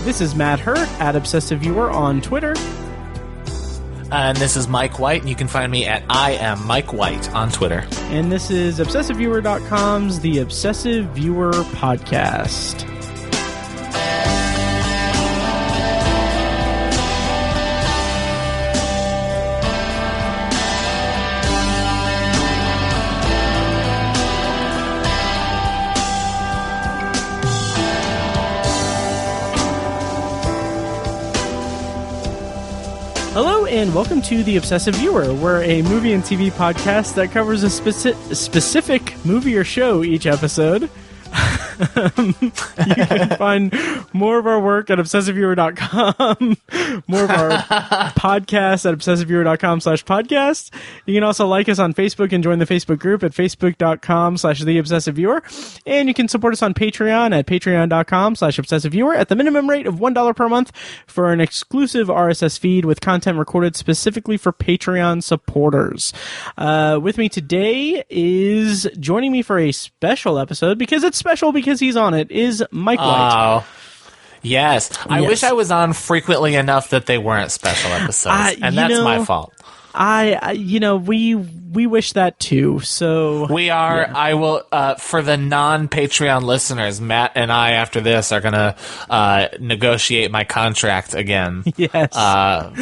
This is Matt Hurt at Obsessive Viewer on Twitter. And this is Mike White, and you can find me at I am Mike White on Twitter. And this is ObsessiveViewer.com's The Obsessive Viewer Podcast. Hello and welcome to The Obsessive Viewer. We're a movie and TV podcast that covers a specific movie or show each episode. You can find more of our work at obsessiveviewer.com, more of our podcasts at obsessiveviewer.com/podcast. You can also like us on Facebook and join the Facebook group at facebook.com/theobsessiveviewer. And you can support us on Patreon at patreon.com/obsessiveviewer at the minimum rate of $1 per month for an exclusive RSS feed with content recorded specifically for Patreon supporters. With me today is joining me for a special episode, because it's special because he's on it, is Mike White. Oh, yes. I wish I was on frequently enough that they weren't special episodes, and that's my fault. We wish that too. So we are. Yeah. I will. For the non-Patreon listeners, Matt and I after this are gonna negotiate my contract again. Yes.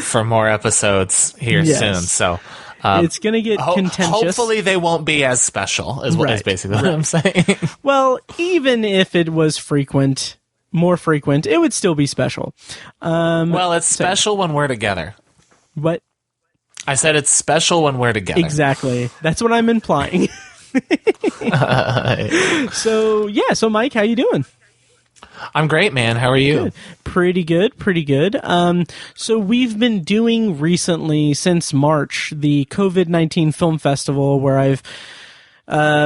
For more episodes here soon. So. It's going to get contentious. Hopefully they won't be as special, is basically what I'm saying. Well, even if it was more frequent, it would still be special. Well, it's special when we're together. What? I said it's special when we're together. Exactly. That's what I'm implying. So Mike, how you doing? I'm great, man. How are you? Good. Pretty good. So we've been doing recently, since March, the COVID-19 Film Festival, where I've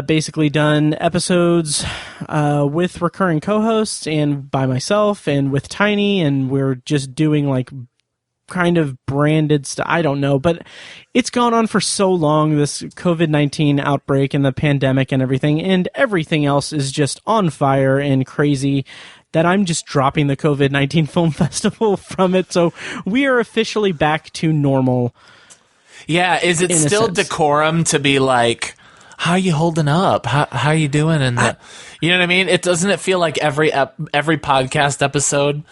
basically done episodes with recurring co-hosts and by myself and with Tiny, and we're just doing like kind of branded stuff. I don't know, but it's gone on for so long, this COVID-19 outbreak and the pandemic and everything else is just on fire and crazy, that I'm just dropping the COVID-19 Film Festival from it. So we are officially back to normal. Yeah, is it still decorum to be like, how are you holding up? How are you doing? And you know what I mean? Doesn't it feel like every podcast episode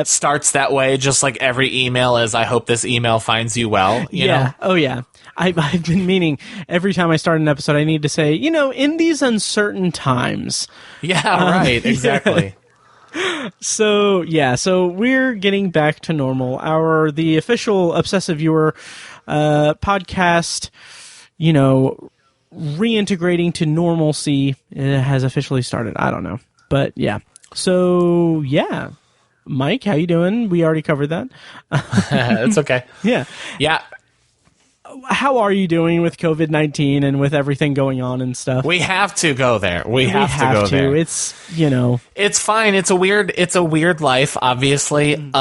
starts that way? Just like every email is, I hope this email finds you well. You know? Oh yeah. I've been meaning every time I start an episode, I need to say, in these uncertain times. Yeah, right. Exactly. So we're getting back to normal. The official Obsessive Viewer podcast, reintegrating to normalcy has officially started. I don't know. But yeah. So yeah. Mike, how you doing? We already covered that. It's okay. Yeah. Yeah. How are you doing with COVID-19 and with everything going on and stuff? We have to go there. We have to go there. It's, It's fine. It's a weird life, obviously. And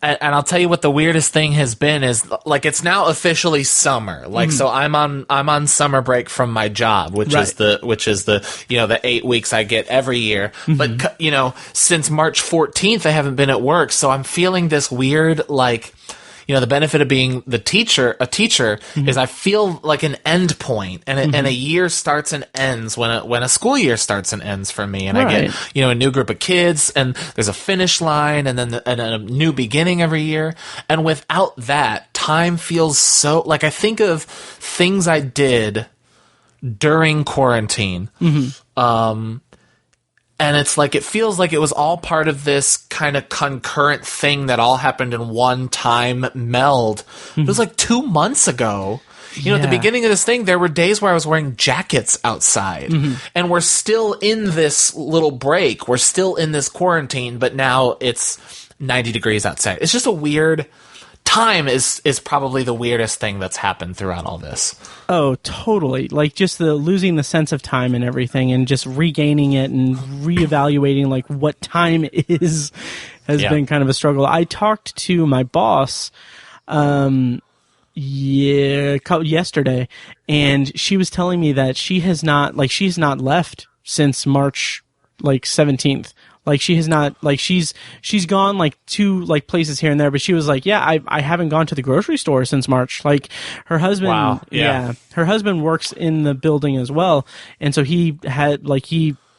I'll tell you what the weirdest thing has been is, like, it's now officially summer. Like, so I'm on summer break from my job, which is the 8 weeks I get every year. But, since March 14th, I haven't been at work. So I'm feeling this weird, like, the benefit of being a teacher is I feel like an end point, and a year starts and ends when a school year starts and ends for me, and I get a new group of kids, and there's a finish line, and then a new beginning every year, and without that, time feels so, like, I think of things I did during quarantine, and it's like, it feels like it was all part of this kind of concurrent thing that all happened in one time meld. It was like 2 months ago. At the beginning of this thing, there were days where I was wearing jackets outside. And we're still in this little break. We're still in this quarantine, but now it's 90 degrees outside. It's just a weird... Time is probably the weirdest thing that's happened throughout all this. Oh, totally. Like, just losing the sense of time and everything, and just regaining it and reevaluating, like, what time is has been kind of a struggle. I talked to my boss yesterday, and she was telling me that she's not left since March 17th. Like she has not, like she's gone like to like places here and there, but she was like, yeah, I haven't gone to the grocery store since March. Like her husband, Wow. Yeah. her husband works in the building as well, and so he had like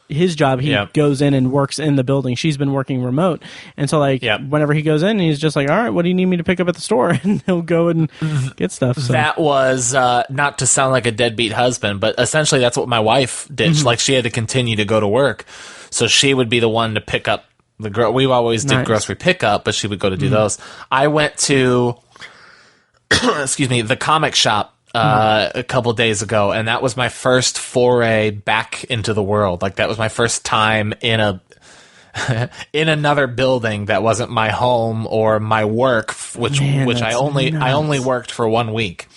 his job, he goes in and works in the building. She's been working remote. And so like whenever he goes in, he's just like, all right, what do you need me to pick up at the store? And he'll go and get stuff. So. That was not to sound like a deadbeat husband, but essentially that's what my wife did. Like she had to continue to go to work. So she would be the one to pick up we always did grocery pickup, but she would go to do those. I went to, excuse me, the comic shop a couple days ago, and that was my first foray back into the world. Like that was my first time in in another building that wasn't my home or my work, which I only worked for 1 week.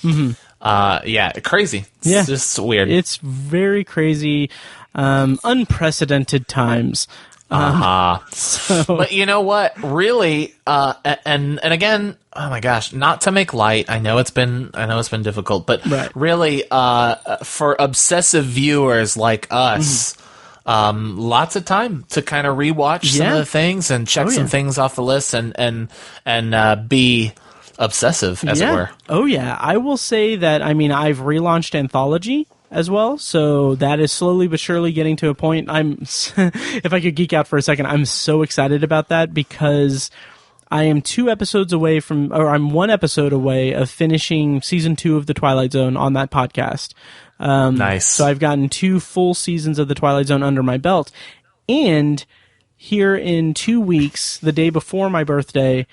Yeah, crazy. It's just weird. It's very crazy, unprecedented times. But you know what? Really, and again, oh my gosh, not to make light. I know it's been difficult, but really, for obsessive viewers like us, lots of time to kind of rewatch some of the things and check some things off the list and be obsessive, as it were. Oh yeah, I will say that. I mean, I've relaunched Anthology as well, so that is slowly but surely getting to a point. If I could geek out for a second, I'm so excited about that because I am 2 episodes away I'm 1 episode away of finishing season 2 of The Twilight Zone on that podcast. Nice. So I've gotten 2 full seasons of The Twilight Zone under my belt, and here in 2 weeks, the day before my birthday,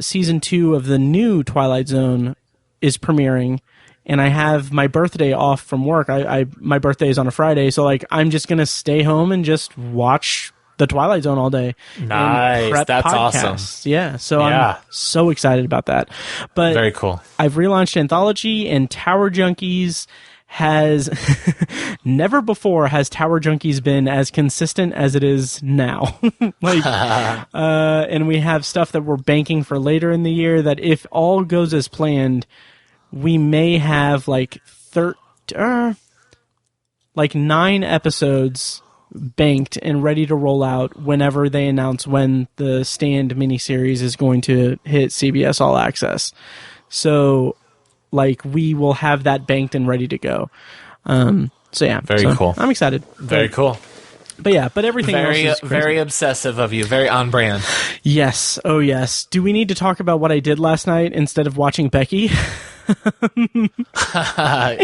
season 2 of the new Twilight Zone is premiering. And I have my birthday off from work. My birthday is on a Friday, so like I'm just gonna stay home and just watch The Twilight Zone all day. Nice, that's podcasts. awesome. Yeah, so I'm so excited about that. But very cool. I've relaunched Anthology, and Tower Junkies has never before has Tower Junkies been as consistent as it is now. And we have stuff that we're banking for later in the year that if all goes as planned, we may have like 9 episodes banked and ready to roll out whenever they announce when the Stand miniseries is going to hit CBS All Access. So, like, we will have that banked and ready to go. Very cool. I'm excited. Very cool. But everything else is crazy. Very obsessive of you. Very on brand. Yes. Oh, yes. Do we need to talk about what I did last night instead of watching Becky?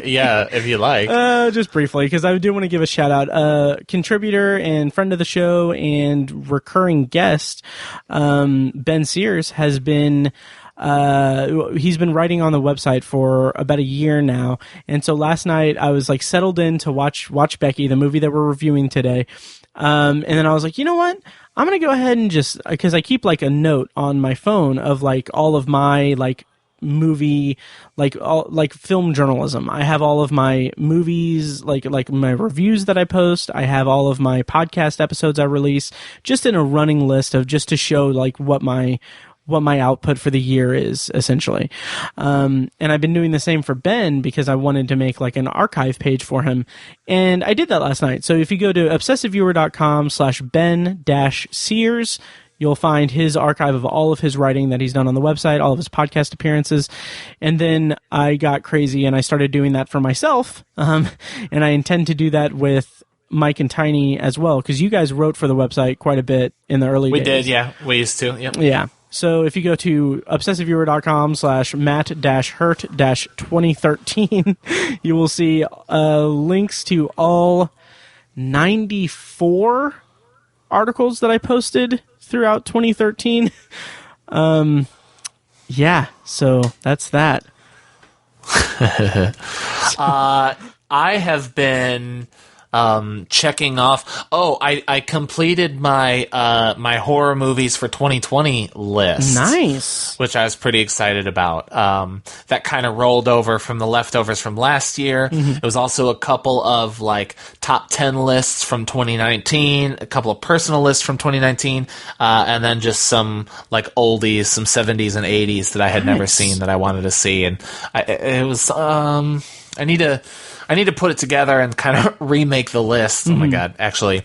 Yeah, if you like. Just briefly, because I do want to give a shout out. Contributor and friend of the show and recurring guest, Ben Sears, has been he's been writing on the website for about a year now, and so last night I was like settled in to watch Becky, the movie that we're reviewing today, and then I was like, you know what, I'm gonna go ahead and just, because I keep like a note on my phone of like all of my like movie, like film journalism. I have all of my movies, like my reviews that I post. I have all of my podcast episodes I release, just in a running list of just to show like what my output for the year is, essentially. And I've been doing the same for Ben because I wanted to make like an archive page for him. And I did that last night. So if you go to obsessiveviewer.com/Ben-Sears, you'll find his archive of all of his writing that he's done on the website, all of his podcast appearances. And then I got crazy and I started doing that for myself. And I intend to do that with Mike and Tiny as well, because you guys wrote for the website quite a bit in the early days. We did, yeah. We used to, yep. Yeah. So if you go to obsessiveviewer.com/Matt-Hurt-2013, you will see links to all 94 articles that I posted throughout 2013. Yeah, so that's that. I have been checking off. Oh, I completed my my horror movies for 2020 list. Nice. Which I was pretty excited about. That kind of rolled over from the leftovers from last year. Mm-hmm. It was also a couple of like top 10 lists from 2019, a couple of personal lists from 2019, and then just some like oldies, some 70s and 80s that I had never seen that I wanted to see. And it was I need to put it together and kind of remake the list. Oh my god, actually,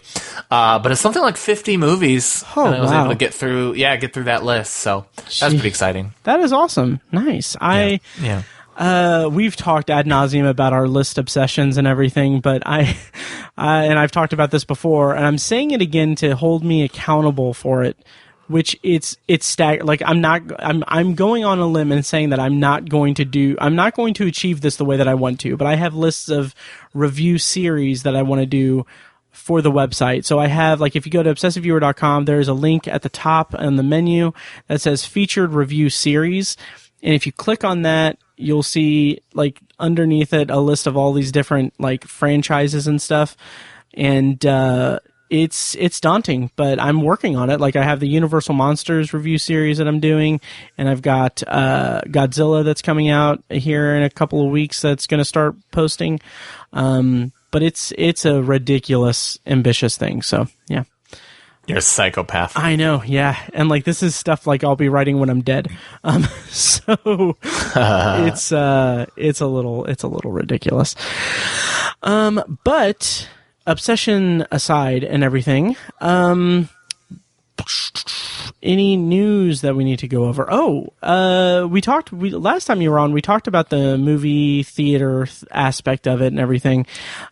but it's something like 50 movies, and I was able to get through that list. So that's pretty exciting. That is awesome. Nice. We've talked ad nauseum about our list obsessions and everything, but and I've talked about this before, and I'm saying it again to hold me accountable for it. Which it's like I'm going on a limb and saying that I'm not going to achieve this the way that I want to, but I have lists of review series that I want to do for the website. So I have, like, if you go to obsessiveviewer.com, there's a link at the top on the menu that says featured review series. And if you click on that, you'll see, like, underneath it a list of all these different, like, franchises and stuff. And it's daunting, but I'm working on it. Like, I have the Universal Monsters review series that I'm doing, and I've got Godzilla that's coming out here in a couple of weeks that's going to start posting. But it's a ridiculous, ambitious thing. So, yeah. You're a psychopath. I know, yeah. And, like, this is stuff, like, I'll be writing when I'm dead. So it's a little ridiculous. But obsession aside and everything, any news that we need to go over? Last time you were on, we talked about the movie theater aspect of it and everything.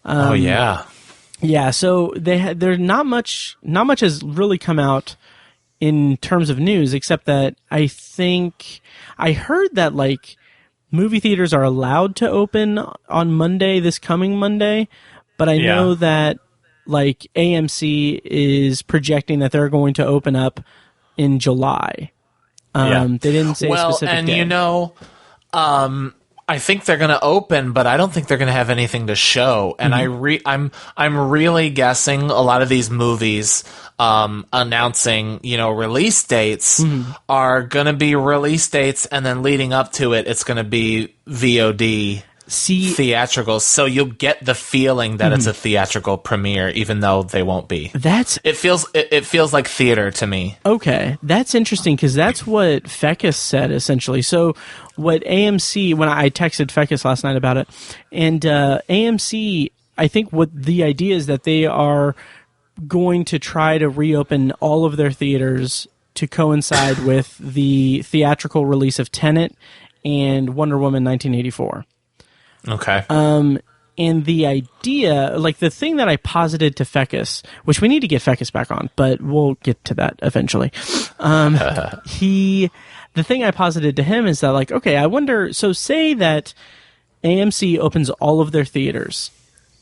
Yeah, so there's not much has really come out in terms of news, except that I think I heard that, like, movie theaters are allowed to open on Monday, this coming Monday, but I know that, like, AMC is projecting that they're going to open up in July. They didn't say a specific day. I think they're going to open, but I don't think they're going to have anything to show. And I'm really guessing a lot of these movies announcing, release dates are going to be release dates, and then leading up to it, it's going to be VOD. Theatricals, so you'll get the feeling that it's a theatrical premiere, even though they won't be. It feels like theater to me. Okay, that's interesting, because that's what Fecus said, essentially. So what AMC, when I texted Fecus last night about it, and AMC, I think what the idea is that they are going to try to reopen all of their theaters to coincide with the theatrical release of Tenet and Wonder Woman 1984. Okay. And the idea, like, the thing that I posited to Fecus, which we need to get Fecus back on, but we'll get to that eventually. The thing I posited to him is that, like, okay, I wonder, so say that AMC opens all of their theaters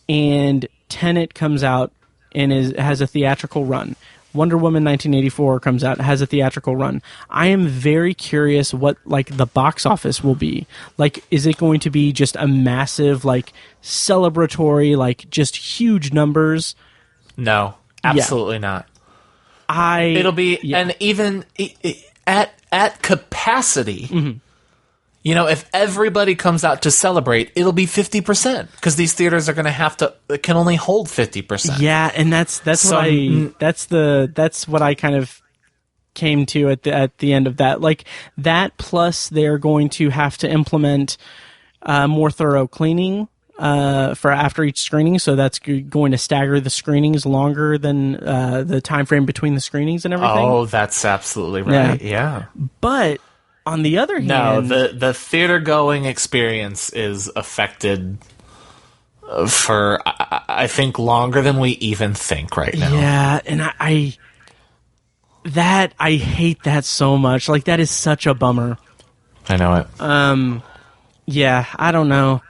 and Tenet comes out and has a theatrical run. Wonder Woman 1984 comes out, has a theatrical run. I am very curious what, like, the box office will be. Like, is it going to be just a massive, like, celebratory, like, just huge numbers? No, absolutely not. It'll be, and even at capacity, if everybody comes out to celebrate, it'll be 50%, because these theaters are going to have to, it can only hold 50%. Yeah, and that's what I kind of came to at the end of that. Like, that, plus they're going to have to implement more thorough cleaning for after each screening, so that's going to stagger the screenings longer than the time frame between the screenings and everything. Oh, that's absolutely right. Yeah. But on the other hand, the theater going experience is affected for I think longer than we even think right now. Yeah, and I hate that so much. Like, that is such a bummer. I know it. Yeah, I don't know.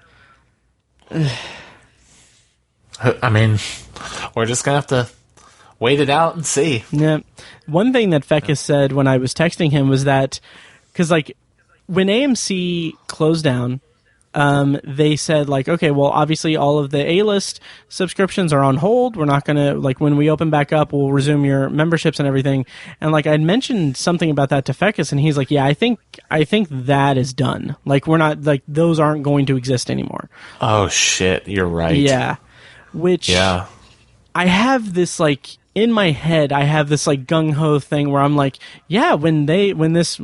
I mean, we're just gonna have to wait it out and see. Yeah. One thing that Fecus said when I was texting him was that, because, like, when AMC closed down, they said, like, okay, well, obviously all of the A-list subscriptions are on hold. We're not going to, like, when we open back up, we'll resume your memberships and everything. And, like, I'd mentioned something about that to Fecus, and he's like, yeah, I think that is done. Like, we're not, like, those aren't going to exist anymore. Oh, shit, you're right. Yeah. Which, I have this, like, in my head, I have this like gung ho thing where I'm like, yeah, when this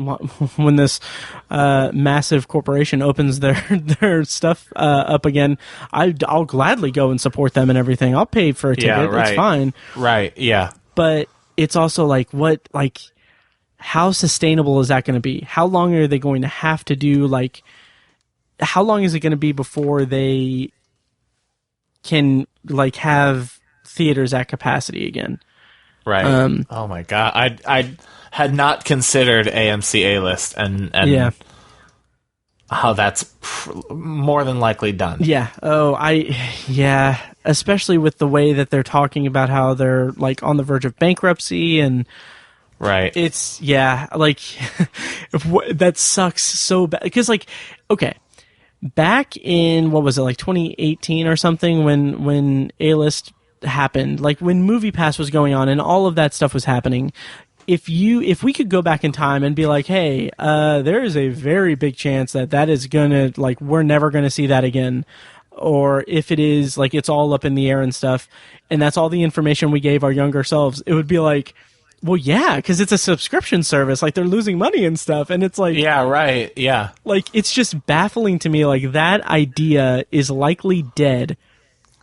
massive corporation opens their stuff up again, I'll gladly go and support them and everything. I'll pay for a ticket. Yeah, right. It's fine. Right. Yeah. But it's also like, how sustainable is that going to be? How long are they going to have to do? Like, how long is it going to be before they can like have theaters at capacity again? Right. Oh my god, I had not considered AMC A-list and yeah, how that's more than likely done. Yeah. Especially with the way that they're talking about how they're like on the verge of bankruptcy and right. It's like that sucks so bad because like okay. Back in, what was it, like 2018 or something, when A-list happened, like when MoviePass was going on and all of that stuff was happening, if we could go back in time and be like, hey, there is a very big chance that is gonna, like, we're never gonna see that again, or if it is, like, it's all up in the air and stuff, and that's all the information we gave our younger selves, it would be like, well, yeah, because it's a subscription service. Like, they're losing money and stuff. And it's like... Yeah, right, yeah. Like, it's just baffling to me. Like, that idea is likely dead,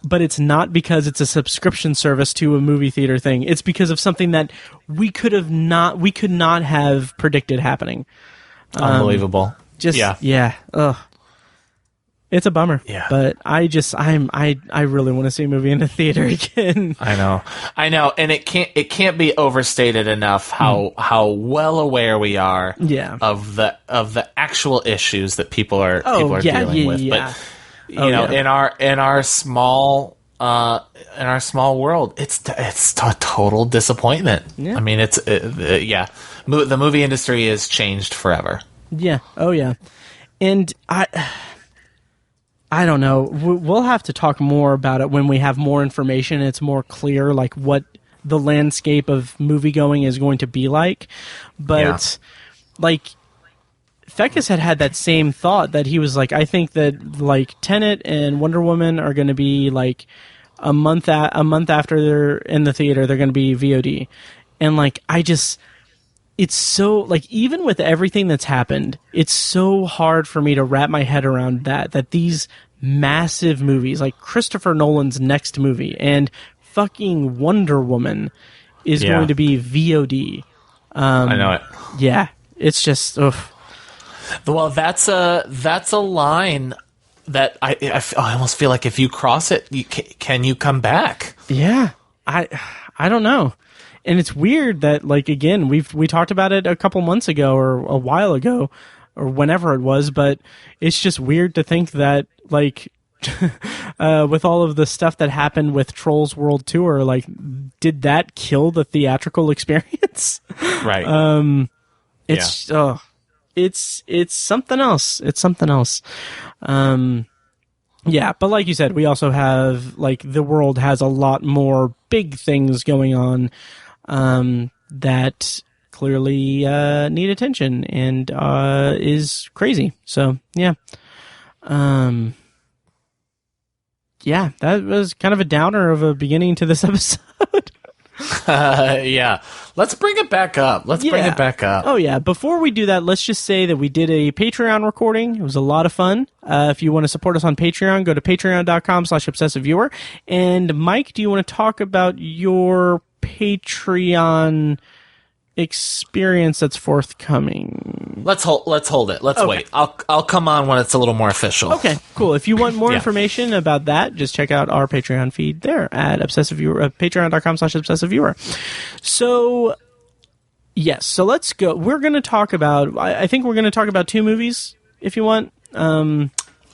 but it's not because it's a subscription service to a movie theater thing. It's because of something that we could not have predicted happening. Unbelievable. Yeah. Ugh. It's a bummer. Yeah. But I really want to see a movie in a theater again. I know. And it can't be overstated enough how well aware we are of the actual issues that people are dealing with. Yeah. But in our small world, it's a total disappointment. Yeah. I mean, the movie industry has changed forever. Yeah. Oh yeah. And I don't know. We'll have to talk more about it when we have more information. It's more clear, like what the landscape of moviegoing is going to be like. But like Fekkes had that same thought that he was like, I think that like Tenet and Wonder Woman are going to be like a month after they're in the theater, they're going to be VOD, and like it's so, like, even with everything that's happened, it's so hard for me to wrap my head around that these massive movies, like Christopher Nolan's next movie and fucking Wonder Woman is going to be VOD. I know it. Yeah. It's just, oof. Well, that's a line that I almost feel like if you cross it, can you come back? Yeah. I don't know. And it's weird that, like, again, we talked about it a couple months ago or a while ago or whenever it was, but it's just weird to think that, like, with all of the stuff that happened with Trolls World Tour, like, did that kill the theatrical experience? Right. It's something else. It's something else. Yeah, but like you said, we also have, like, the world has a lot more big things going on that clearly need attention and is crazy. So, yeah. Yeah, that was kind of a downer of a beginning to this episode. Yeah. Let's bring it back up. Oh, yeah. Before we do that, let's just say that we did a Patreon recording. It was a lot of fun. If you want to support us on Patreon, go to patreon.com/obsessiveviewer. And Mike, do you want to talk about your Patreon experience that's forthcoming? Let's hold it. Let's wait. I'll come on when it's a little more official. Okay, cool. If you want more information about that, just check out our Patreon feed there at obsessiveviewer, patreon.com/obsessiveviewer. So, yes. So let's go. We're going to talk about, I think we're going to talk about two movies, if you want.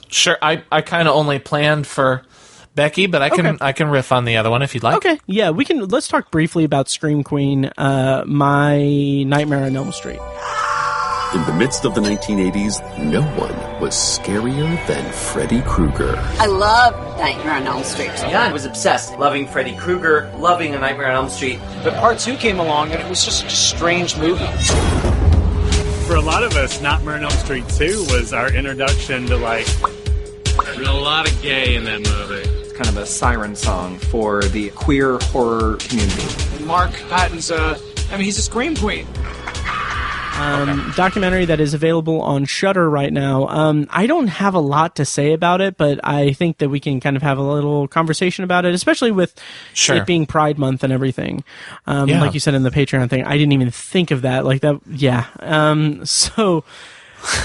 Sure. I kind of only planned for Becky, but I can riff on the other one if you'd like. Okay, yeah, we can. Let's talk briefly about Scream Queen, My Nightmare on Elm Street. In the midst of the 1980s, no one was scarier than Freddy Krueger. I love Nightmare on Elm Street. Yeah, I was obsessed, loving Freddy Krueger, loving A Nightmare on Elm Street. But part 2 came along, and it was just a strange movie. For a lot of us, Nightmare on Elm Street 2 was our introduction to, like, there's a lot of gay in that movie. Kind of a siren song for the queer horror community. Mark Patton's, he's a scream queen. Documentary that is available on Shudder right now. I don't have a lot to say about it, but I think that we can kind of have a little conversation about it, especially with it being Pride Month and everything. Like you said in the Patreon thing, I didn't even think of that. Like that, yeah. So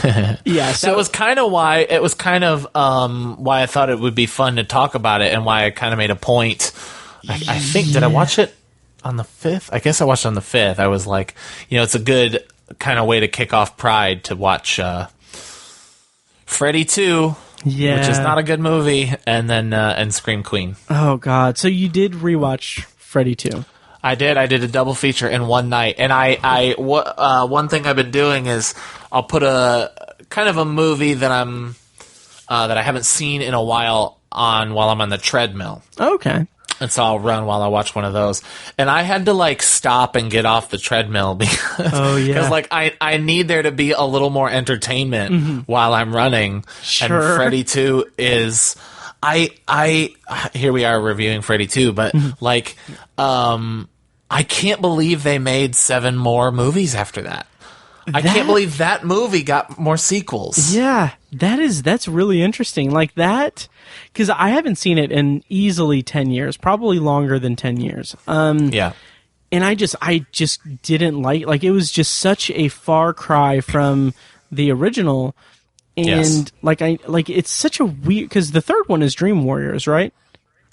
that was kind of why why I thought it would be fun to talk about it, and why I kind of made a point. I think, did I watch it on the 5th? I guess I watched it on the 5th. I was like, it's a good kind of way to kick off Pride to watch Freddy 2, which is not a good movie, and then and Scream Queen. Oh God! So you did rewatch Freddy 2? I did. I did a double feature in one night, and one thing I've been doing is I'll put a kind of a movie that I haven't seen in a while while I'm on the treadmill. Okay. And so I'll run while I watch one of those. And I had to stop and get off the treadmill because I need there to be a little more entertainment while I'm running. Sure. And Freddy 2 is here we are reviewing Freddy 2, but I can't believe they made 7 more movies after that. I can't believe that movie got more sequels. Yeah, that's really interesting. Like that, because I haven't seen it in easily 10 years, probably longer than 10 years. Yeah. And I just didn't like it was just such a far cry from the original. And it's such a weird, because the third one is Dream Warriors, right?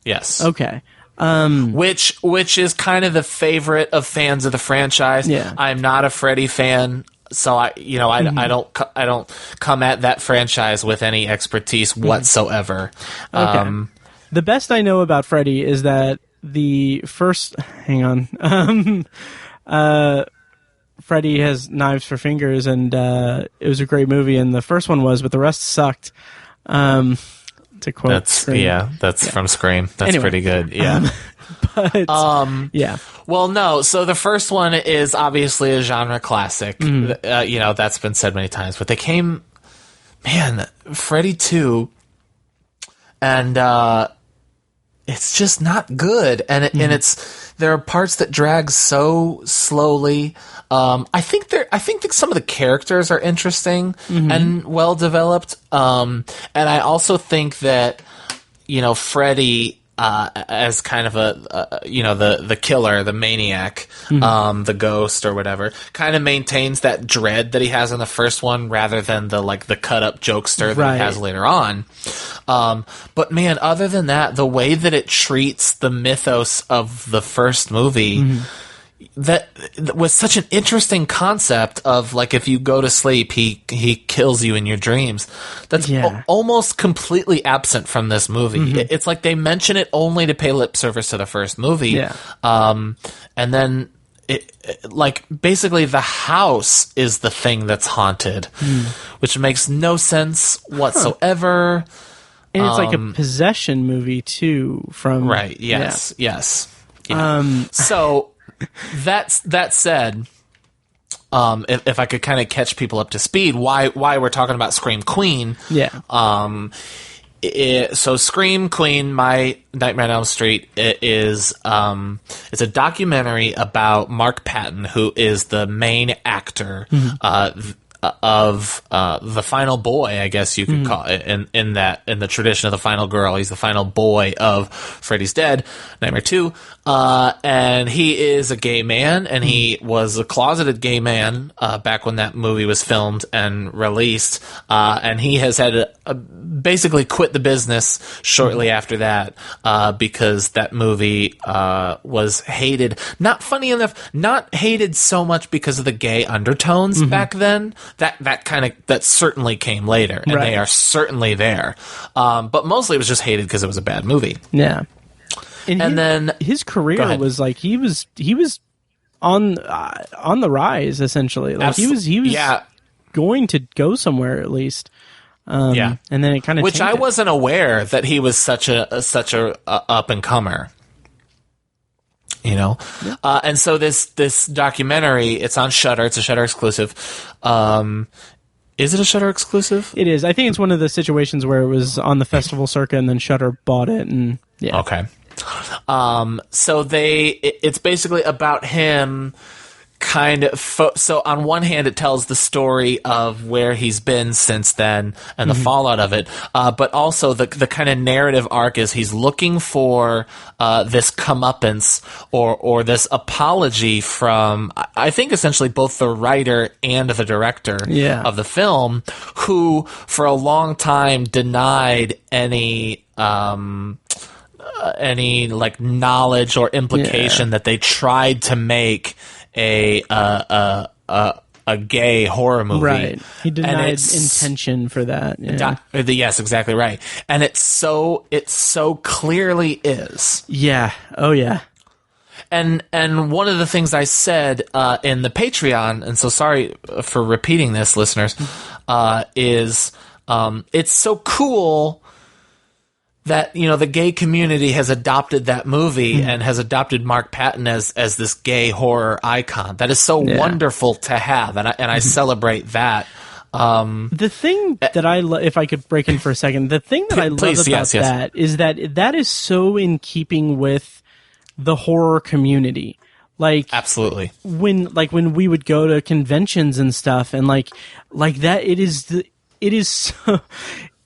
Yes. Okay. Which is kind of the favorite of fans of the franchise. Yeah. I'm not a Freddy fan, so I don't come at that franchise with any expertise whatsoever. Okay. The best I know about Freddy is that the first, Freddy has knives for fingers, and it was a great movie, and the first one was, but the rest sucked. To quote Scream. That's from Scream. That's pretty good. Yeah. Yeah. Well, no. So the first one is obviously a genre classic. That's been said many times. But they came, Freddy 2, and it's just not good. And there are parts that drag so slowly. I think some of the characters are interesting and well developed. And I also think that, Freddy, as kind of the killer, the maniac, the ghost or whatever, kind of maintains that dread that he has in the first one rather than the cut up jokester that he has later on. But man, other than that, the way that it treats the mythos of the first movie, that was such an interesting concept of if you go to sleep, he kills you in your dreams. That's almost completely absent from this movie. It's like they mention it only to pay lip service to the first movie. And then basically the house is the thing that's haunted, which makes no sense whatsoever. And it's like a possession movie too. From right? Yes. Yeah. So. That said, if I could kind of catch people up to speed, why we're talking about Scream Queen? Yeah. So Scream Queen, My Nightmare on Elm Street, it's a documentary about Mark Patton, who is the main actor of the final boy, I guess you could call it, in the tradition of the final girl. He's the final boy of Freddy's Dead, Nightmare 2, and he is a gay man, and he was a closeted gay man back when that movie was filmed and released, and he has had to basically quit the business shortly after that because that movie was hated. Not funny enough, not hated so much because of the gay undertones back then. That certainly came later, and they are certainly there. But mostly it was just hated because it was a bad movie. Yeah. And then his career was he was on the rise, essentially. He was going to go somewhere at least. And then it kind of which I wasn't aware that he was such a up and comer. And so this documentary, it's on Shudder. It's a Shudder exclusive. Is it a Shudder exclusive? It is. I think it's one of the situations where it was on the festival circuit and then Shudder bought it. And Okay. It's basically about him kind of so on one hand it tells the story of where he's been since then and the fallout of it, but also the kind of narrative arc is he's looking for this comeuppance or this apology from, I think, essentially both the writer and the director of the film, who for a long time denied any like knowledge or implication that they tried to make a gay horror movie. Right. He denied intention for that. Yeah. Yes, exactly right. And it so clearly is. Yeah. Oh yeah. And one of the things I said in the Patreon, and so sorry for repeating this, listeners, is it's so cool that, you know, the gay community has adopted that movie and has adopted Mark Patton as this gay horror icon. That is so wonderful to have, and I celebrate that. The thing that I love, if I could break in for a second, the thing that I love about that is that is so in keeping with the horror community. Like, absolutely. When we would go to conventions and stuff, and like that, it is so.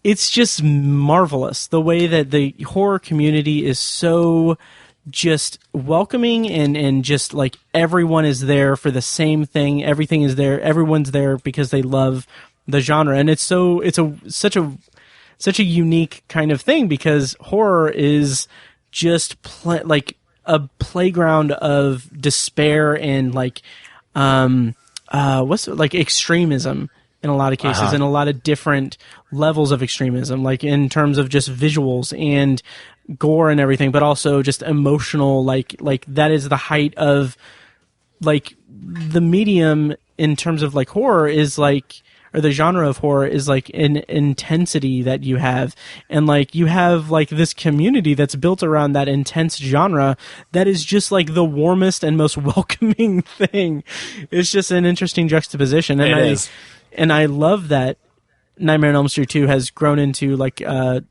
It's just marvelous the way that the horror community is so just welcoming and just like everyone is there for the same thing. Everything is there. Everyone's there because they love the genre, and it's such a unique kind of thing, because horror is just like a playground of despair and like extremism. In a lot of cases, and a lot of different levels of extremism, like in terms of just visuals and gore and everything, but also just emotional, like that is the height of, like, the medium in terms of, like, horror is, like, or the genre of horror is, like, an intensity that you have, and, like, you have, like, this community that's built around that intense genre that is just, like, the warmest and most welcoming thing. It's just an interesting juxtaposition, and it is. And I love that Nightmare on Elm Street 2 has grown into like a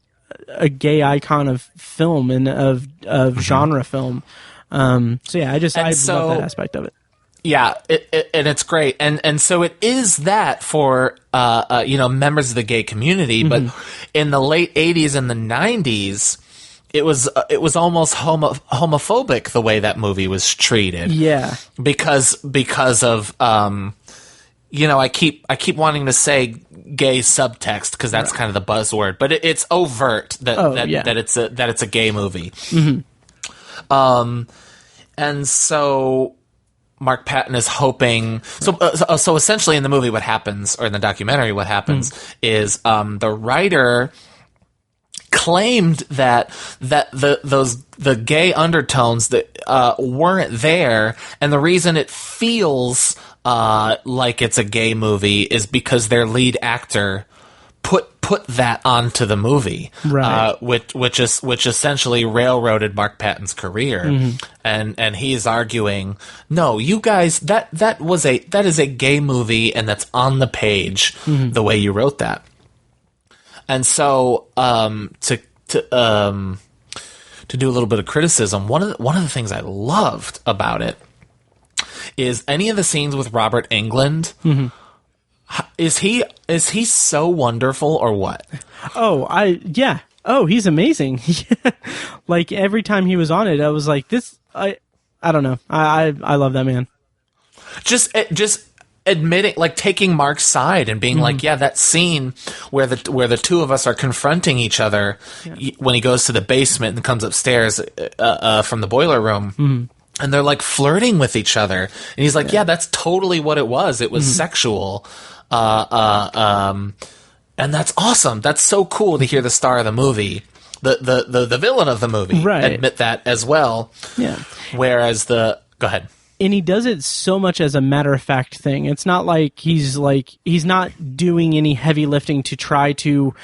gay icon of film and of genre film. So yeah, I love that aspect of it. Yeah, and it's great, and so it is that for members of the gay community. But in the late '80s and the '90s, it was almost homophobic the way that movie was treated. Yeah, because of I keep wanting to say gay subtext because that's kind of the buzzword, but it's overt that it's a gay movie. And so Mark Patton is hoping. So essentially, in the movie, what happens, or in the documentary, what happens is the writer claimed that the gay undertones that weren't there, and the reason it feels like it's a gay movie is because their lead actor put that onto the movie, right? Which essentially railroaded Mark Patton's career, and he's arguing, no, you guys, that is a gay movie, and that's on the page the way you wrote that. And so to do a little bit of criticism, one of the things I loved about it is any of the scenes with Robert Englund. Is he so wonderful or what? He's amazing. Like every time he was on it, I was like, I don't know. I love that man. Just admitting, like taking Mark's side and being like, yeah, that scene where the two of us are confronting each other when he goes to the basement and comes upstairs from the boiler room. And they're like flirting with each other, and he's like, "Yeah, that's totally what it was. It was sexual, and that's awesome. That's so cool to hear the star of the movie, the villain of the movie, admit that as well." Yeah. Whereas go ahead. And he does it so much as a matter-of-fact thing. It's not like he's not doing any heavy lifting to try to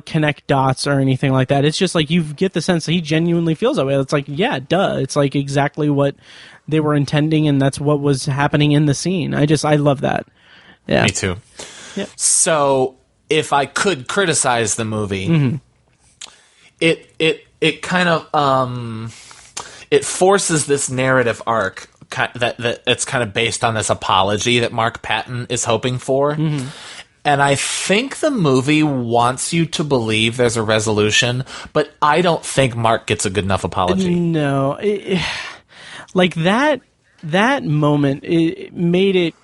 connect dots or anything like that. It's just like you get the sense that he genuinely feels that way. It's like, yeah, duh. It's like exactly what they were intending, and that's what was happening in the scene. I love that. Yeah. Me too. Yeah. So if I could criticize the movie, it kind of it forces this narrative arc that it's kind of based on this apology that Mark Patton is hoping for. Mm-hmm. And I think the movie wants you to believe there's a resolution, but I don't think Mark gets a good enough apology. No. Like that moment, it made it...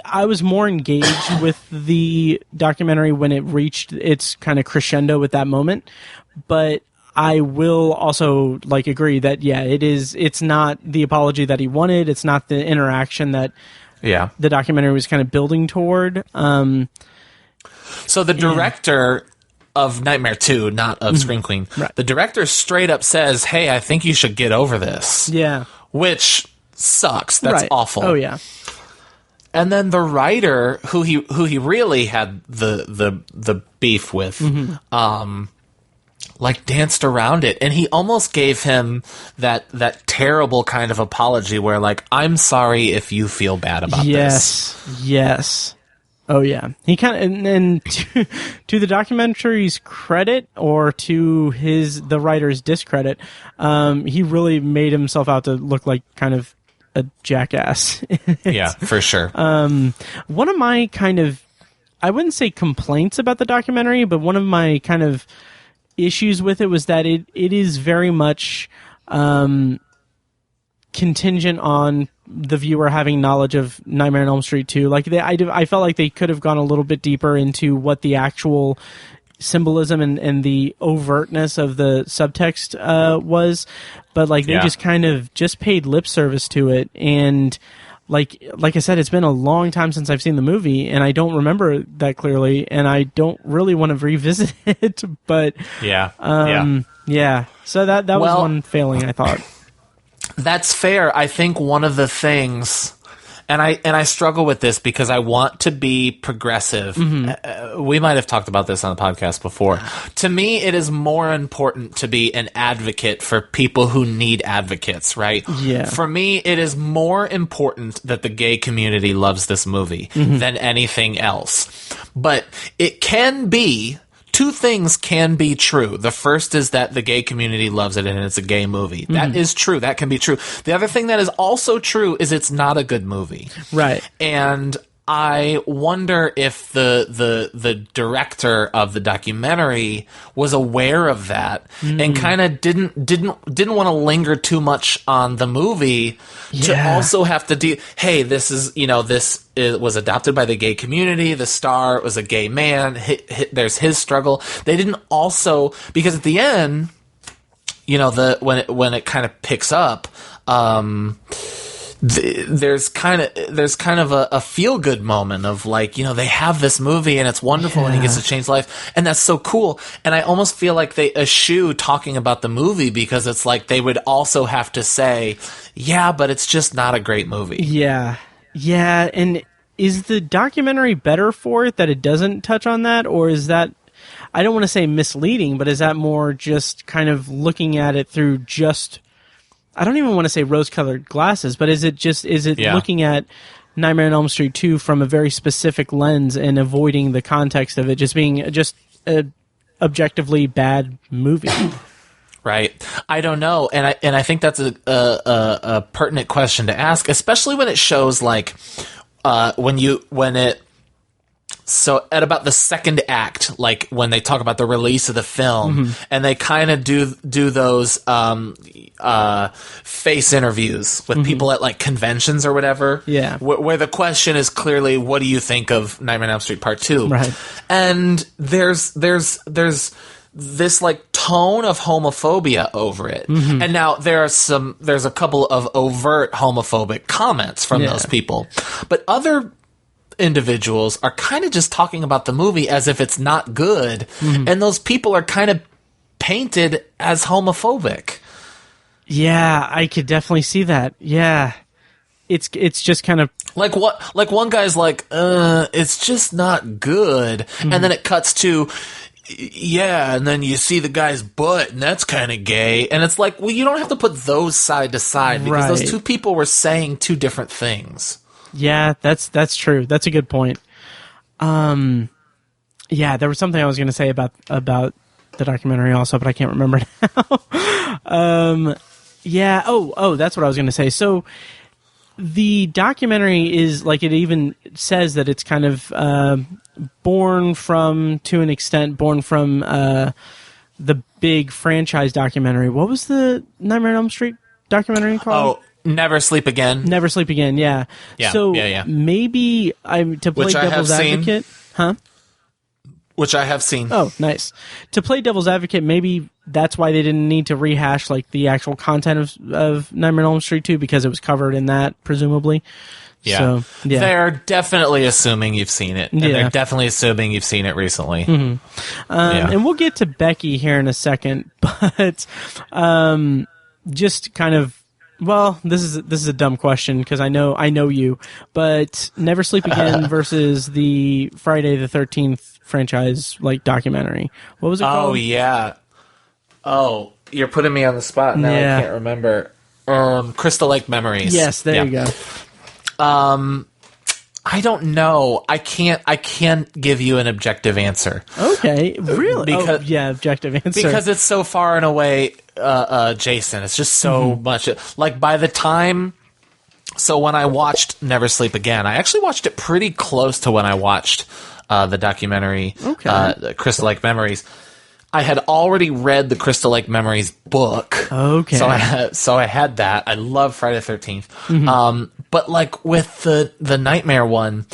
I was more engaged with the documentary when it reached its kind of crescendo with that moment, but I will also agree that it's not the apology that he wanted. It's not the interaction that the documentary was kind of building toward. So the director of Nightmare 2, not of Scream Queen, right. The director straight up says, "Hey, I think you should get over this." Yeah, which sucks. That's awful. Oh yeah. And then the writer, who he really had the beef with, danced around it, and he almost gave him that terrible kind of apology where I'm sorry if you feel bad about this. Yes. Oh yeah. He kind of, and to the documentary's credit, or to the writer's discredit, he really made himself out to look like kind of a jackass. Yeah, for sure. One of my kind of, I wouldn't say complaints about the documentary, but one of my kind of issues with it was that it is very much contingent on the viewer having knowledge of Nightmare on Elm Street 2. I felt like they could have gone a little bit deeper into what the actual symbolism and the overtness of the subtext was, but they just kind of just paid lip service to it. And like I said, it's been a long time since I've seen the movie, and I don't remember that clearly, and I don't really want to revisit it. But yeah. So that was one failing, I thought. That's fair. I think one of the things, and I struggle with this because I want to be progressive. Mm-hmm. We might have talked about this on the podcast before. To me, it is more important to be an advocate for people who need advocates, right? Yeah. For me, it is more important that the gay community loves this movie than anything else. But it can be... Two things can be true. The first is that the gay community loves it and it's a gay movie. That is true. That can be true. The other thing that is also true is it's not a good movie. Right. And I wonder if the director of the documentary was aware of that and kind of didn't want to linger too much on the movie to also have to hey, this was adopted by the gay community. The star was a gay man. There's his struggle. They didn't also, because at the end, when it kind of picks up, there's kind of a feel good moment of they have this movie and it's wonderful and he gets to change life and that's so cool. And I almost feel like they eschew talking about the movie because it's they would also have to say, yeah, but it's just not a great movie. Yeah. And is the documentary better for it that it doesn't touch on that, or is that, I don't want to say misleading, but is that more just kind of looking at it through just, I don't even want to say rose-colored glasses, but is it looking at Nightmare on Elm Street 2 from a very specific lens and avoiding the context of it just being just a objectively bad movie? Right. I don't know, and I think that's a pertinent question to ask, especially when it shows So at about the second act, when they talk about the release of the film, and they kind of do those face interviews with people at conventions or whatever, where the question is clearly, what do you think of Nightmare on Elm Street Part 2? Right. And there's this tone of homophobia over it. And now there's a couple of overt homophobic comments from those people, but other individuals are kind of just talking about the movie as if it's not good, and those people are kind of painted as homophobic. Yeah, I could definitely see that. Yeah, it's just kind of one guy's it's just not good, and then it cuts to, and then you see the guy's butt, and that's kind of gay, and it's well, you don't have to put those side to side because those two people were saying two different things. Yeah, that's true. That's a good point. There was something I was going to say about the documentary also, but I can't remember now. Yeah. Oh, that's what I was going to say. So the documentary is like, it even says that it's kind of born from the big franchise documentary. What was the Nightmare on Elm Street documentary called? Oh, Never Sleep Again. Never Sleep Again, yeah. Yeah, so yeah. maybe to play Which I devil's have seen. advocate. Huh? Which I have seen. Oh, nice. To play devil's advocate, maybe that's why they didn't need to rehash like the actual content of Nightmare on Elm Street 2, because it was covered in that, presumably. Yeah. So, yeah. They're definitely assuming you've seen it. And Yeah. they're definitely assuming you've seen it recently. And we'll get to Becky here in a second, but just kind of, well, this is a dumb question because I know you, but Never Sleep Again versus the Friday the 13th franchise like documentary. What was it called? Oh yeah. Oh, you're putting me on the spot now. Yeah. I can't remember. Crystal Lake Memories. Yes, there you go. I don't know. I can't give you an objective answer. Okay, really? Because- objective answer. Because it's so far and away Jason. It's just so much. Like, by the time... So when I watched Never Sleep Again, I actually watched it pretty close to when I watched the documentary, Crystal Lake Memories. I had already read the Crystal Lake Memories book. Okay. So I had that. I love Friday the 13th. But like with the Nightmare one,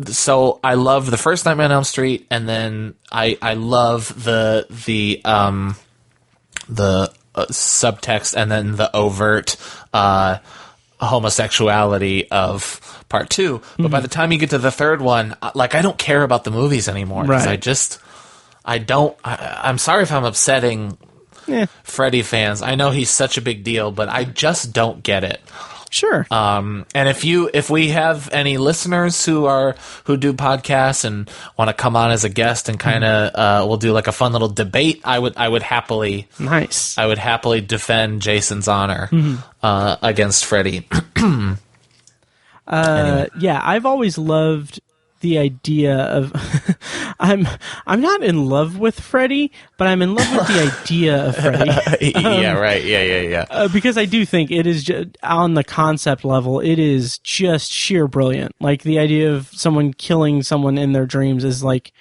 so I love the first Nightmare on Elm Street, and then I love the subtext and then the overt homosexuality of part 2. But by the time you get to the third one, like, I don't care about the movies anymore, because Right. I'm sorry if I'm upsetting Freddy fans. I know he's such a big deal, but I just don't get it. Sure. And if we have any listeners who do podcasts and want to come on as a guest and kind of we'll do like a fun little debate, I would happily defend Jason's honor against Freddy. Anyway. Yeah, I've always loved the idea of I'm not in love with Freddy, but I'm in love with the idea of Freddy. Yeah, right. Yeah. Because I do think it is on the concept level, it is just sheer brilliant. Like, the idea of someone killing someone in their dreams is like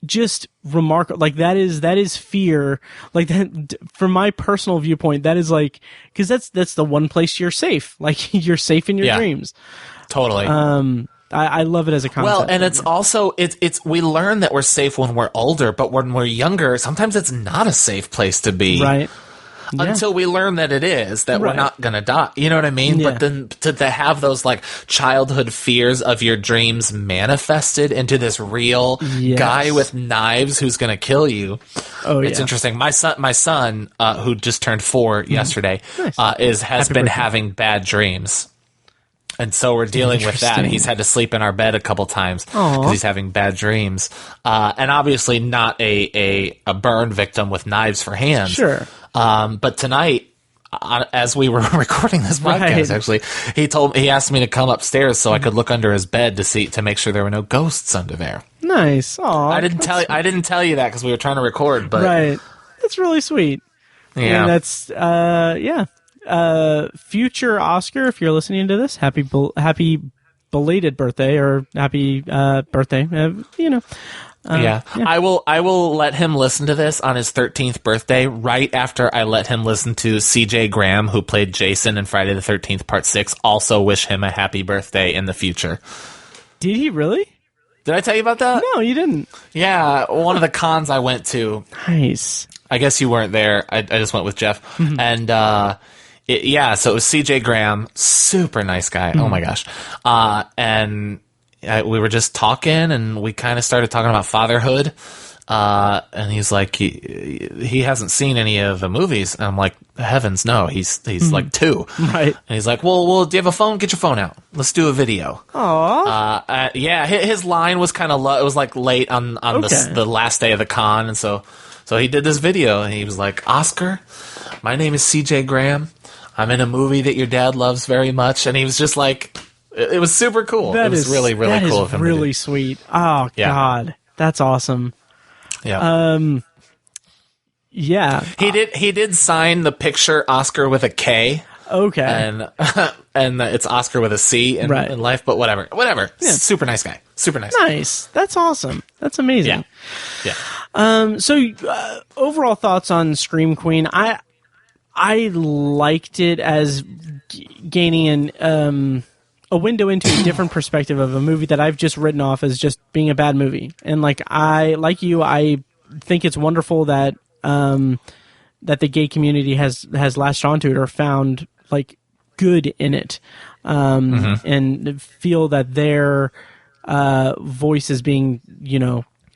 just remarkable. Like, that is fear. Like, that, from my personal viewpoint, that is like, because that's the one place you're safe. Like, you're safe in your dreams. Totally. I love it as a concept. Well, and it's also it's we learn that we're safe when we're older, but when we're younger, sometimes it's not a safe place to be. Right. Yeah. Until we learn that it is, that we're not going to die. You know what I mean? Yeah. But then to have those like childhood fears of your dreams manifested into this real guy with knives who's going to kill you. Oh, it's interesting. My son, who just turned 4 yesterday, has been having bad dreams. And so we're dealing with that. He's had to sleep in our bed a couple times because he's having bad dreams. And obviously not a burn victim with knives for hands. Sure. But tonight, as we were recording this podcast, actually, he asked me to come upstairs so I could look under his bed to make sure there were no ghosts under there. Nice. Aw, I didn't tell you that because we were trying to record, but right. That's really sweet. Yeah. And that's future Oscar, if you're listening to this, happy belated birthday, or happy birthday. I will let him listen to this on his 13th birthday, right after I let him listen to CJ Graham, who played Jason in Friday the 13th Part 6, also wish him a happy birthday in the future. Did he really? Did I tell you about that? No, you didn't. Yeah, one of the cons I went to. Nice. I guess you weren't there. I just went with Jeff. And so it was CJ Graham, super nice guy. Oh my gosh. And we were just talking, and we kind of started talking about fatherhood. And he's like, he hasn't seen any of the movies. And I'm like, heavens no, he's like 2. Right. And he's like, well, do you have a phone? Get your phone out. Let's do a video. Aww. His line was kind of low. It was like late on the last day of the con. And so he did this video, and he was like, Oscar, my name is CJ Graham. I'm in a movie that your dad loves very much. And he was just like, it was super cool. It was really, really cool of him. Really sweet. Oh, God. That's awesome. Yeah. Yeah. He did sign the picture Oscar with a K. Okay. And it's Oscar with a C in life, but whatever. Yeah. Super nice guy. Super nice. Nice. That's awesome. That's amazing. Yeah. So overall thoughts on Scream Queen. I liked it as gaining a window into a different perspective of a movie that I've just written off as just being a bad movie. And I think it's wonderful that that the gay community has latched onto it or found good in it, and feel that their voice is being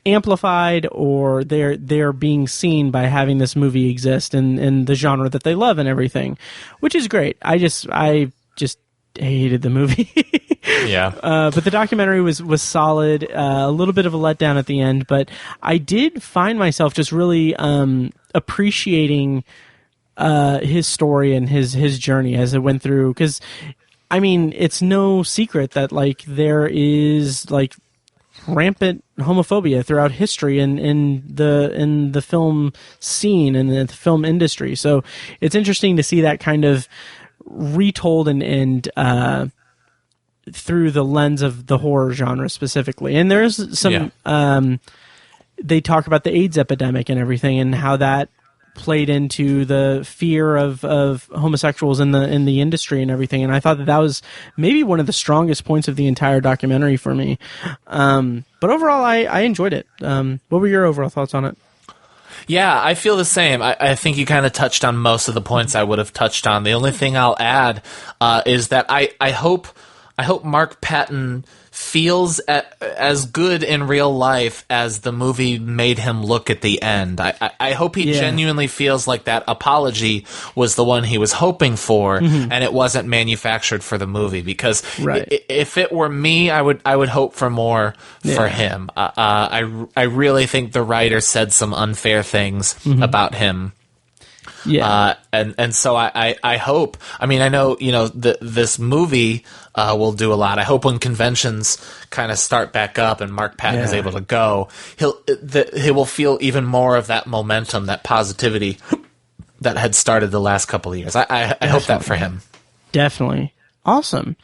amplified, or they're being seen by having this movie exist in the genre that they love and everything, which is great. I just hated the movie. Yeah. But the documentary was solid. A little bit of a letdown at the end, but I did find myself just really appreciating his story and his journey as it went through. Because, I mean, it's no secret that there is rampant homophobia throughout history and in the film scene and the film industry. So it's interesting to see that kind of retold and through the lens of the horror genre specifically. And there's some they talk about the AIDS epidemic and everything and how that played into the fear of homosexuals in the industry and everything. And I thought that was maybe one of the strongest points of the entire documentary for me. But overall, I enjoyed it. What were your overall thoughts on it? Yeah, I feel the same. I think you kind of touched on most of the points I would have touched on. The only thing I'll add is that I hope Mark Patton feels as good in real life as the movie made him look at the end. I hope he genuinely feels like that apology was the one he was hoping for, and it wasn't manufactured for the movie. Because if it were me, I would hope for more for him. I really think the writer said some unfair things about him. Yeah, and so I hope. I mean, I know this movie will do a lot. I hope when conventions kind of start back up and Mark Patton is able to go, he will feel even more of that momentum, that positivity that had started the last couple of years. I hope that for him. Definitely. Awesome.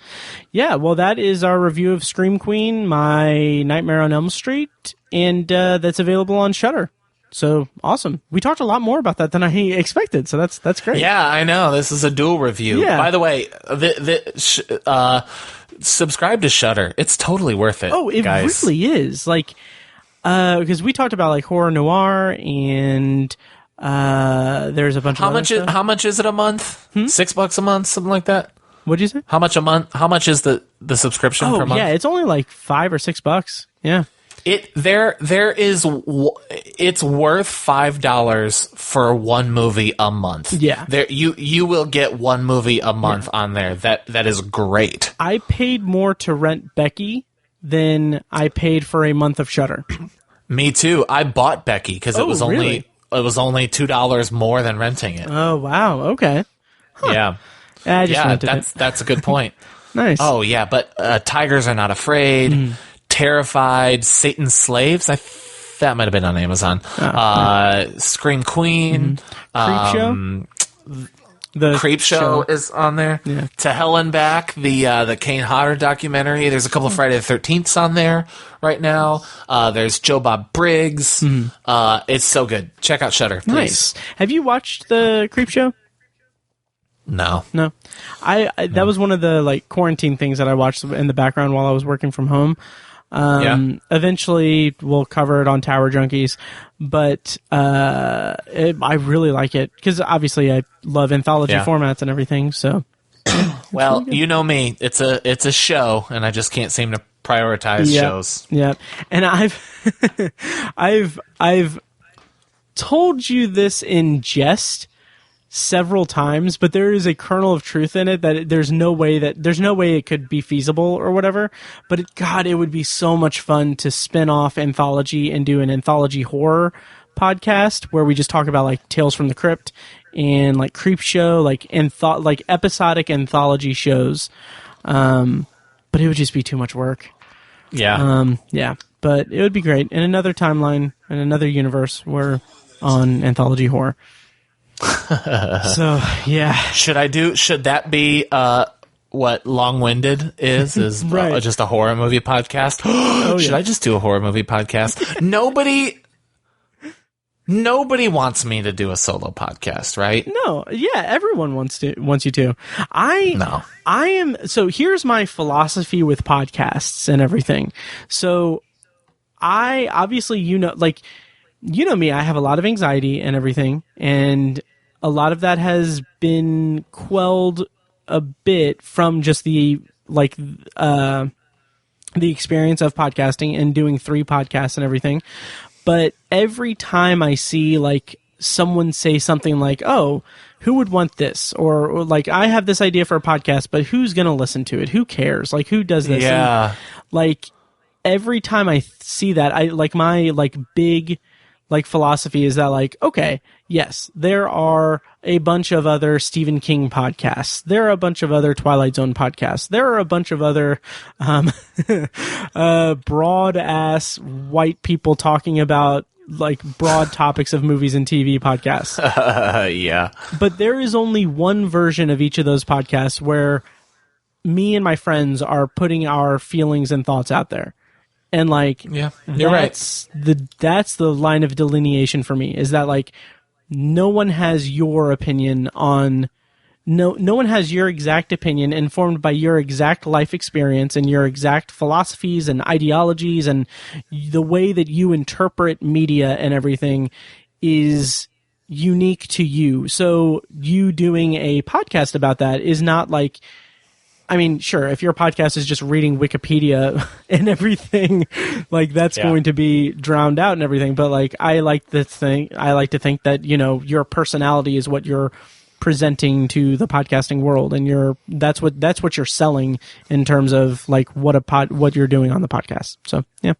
Yeah, well, that is our review of Scream Queen, My Nightmare on Elm Street, and that's available on Shudder. So awesome. We talked a lot more about that than I expected, so that's great. Yeah, I know. This is a dual review. Yeah. By the way, subscribe to Shudder. It's totally worth it. Oh, it guys. Really is. Because we talked about horror noir and there's a bunch of other stuff. How much is it a month? $6 a month, something like that? What'd you say? How much a month? How much is the subscription per month? Yeah, it's only $5 or $6. Yeah. It's worth $5 for one movie a month. Yeah. You will get one movie a month on there. That is great. I paid more to rent Becky than I paid for a month of Shudder. Me too. I bought Becky because it was only $2 more than renting it. Oh wow. Okay. Huh. Yeah. That's a good point. Nice. Oh yeah, but Tigers Are Not Afraid. Terrified, Satan's Slaves. That might have been on Amazon. Scream Queen. Creepshow. The Creepshow is on there. Yeah. To Hell and Back, the Kane Hodder documentary. There's a couple of Friday the 13ths on there right now. There's Joe Bob Briggs. It's so good. Check out Shudder, please. Nice. Have you watched the Creepshow? No. That was one of the quarantine things that I watched in the background while I was working from home. Eventually we'll cover it on Tower Junkies, but I really like it because obviously I love anthology formats and everything. So, well, really you know me, it's a show, and I just can't seem to prioritize shows. Yeah, and I've told you this in jest several times, but there is a kernel of truth in it that there's no way it could be feasible or whatever. But it would be so much fun to spin off anthology and do an anthology horror podcast where we just talk about Tales from the Crypt and Creepshow, episodic anthology shows. But it would just be too much work. Yeah. But it would be great in another timeline, in another universe where on anthology horror. So yeah, should that be what Long-Winded is right. Just a horror movie podcast? Should I just do a horror movie podcast? Nobody wants me to do a solo podcast, right? No, yeah, everyone wants you to. I am. So here's my philosophy with podcasts and everything. So I obviously, you know me, I have a lot of anxiety and everything, and a lot of that has been quelled a bit from just the experience of podcasting and doing 3 podcasts and everything. But every time I see like someone say something like, "Oh, who would want this?" or like, "I have this idea for a podcast, but who's going to listen to it? Who cares? Like, who does this?" Yeah. And, like, every time I see that, I like my like big like philosophy is that like, okay, yes, there are a bunch of other Stephen King podcasts. There are a bunch of other Twilight Zone podcasts. There are a bunch of other broad ass white people talking about like broad topics of movies and TV podcasts. Yeah. But there is only one version of each of those podcasts where me and my friends are putting our feelings and thoughts out there. And like, yeah, you're that's the line of delineation for me, is that like no one has your opinion on no one has your exact opinion informed by your exact life experience and your exact philosophies and ideologies, and the way that you interpret media and everything is unique to you. So you doing a podcast about that is not like, I mean, sure, if your podcast is just reading Wikipedia and everything, like that's going to be drowned out and everything. But like, I like to think that, you know, your personality is what you're presenting to the podcasting world, and that's what you're selling in terms of like what you're doing on the podcast. So yeah.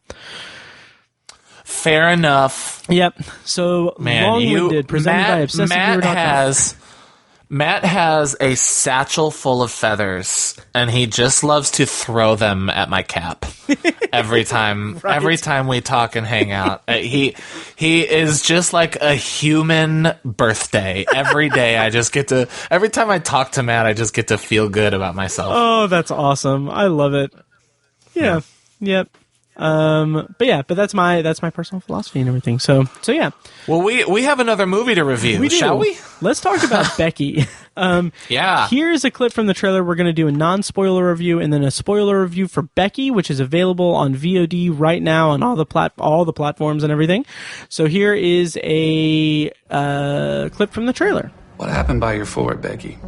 Fair enough. Yep. So Long-Winded, presented by ObsessiveViewer.com. Matt has a satchel full of feathers, and he just loves to throw them at my cap every time. Right. Every time we talk and hang out, he is just like a human birthday. Every day, every time I talk to Matt, I just get to feel good about myself. Oh, that's awesome! I love it. Yeah. Yep. But that's my personal philosophy and everything. So yeah. Well, we have another movie to review, shall we? Let's talk about Becky. Yeah. Here's a clip from the trailer. We're going to do a non-spoiler review and then a spoiler review for Becky, which is available on VOD right now on all the platforms and everything. So here is a clip from the trailer. What happened by your fort, Becky?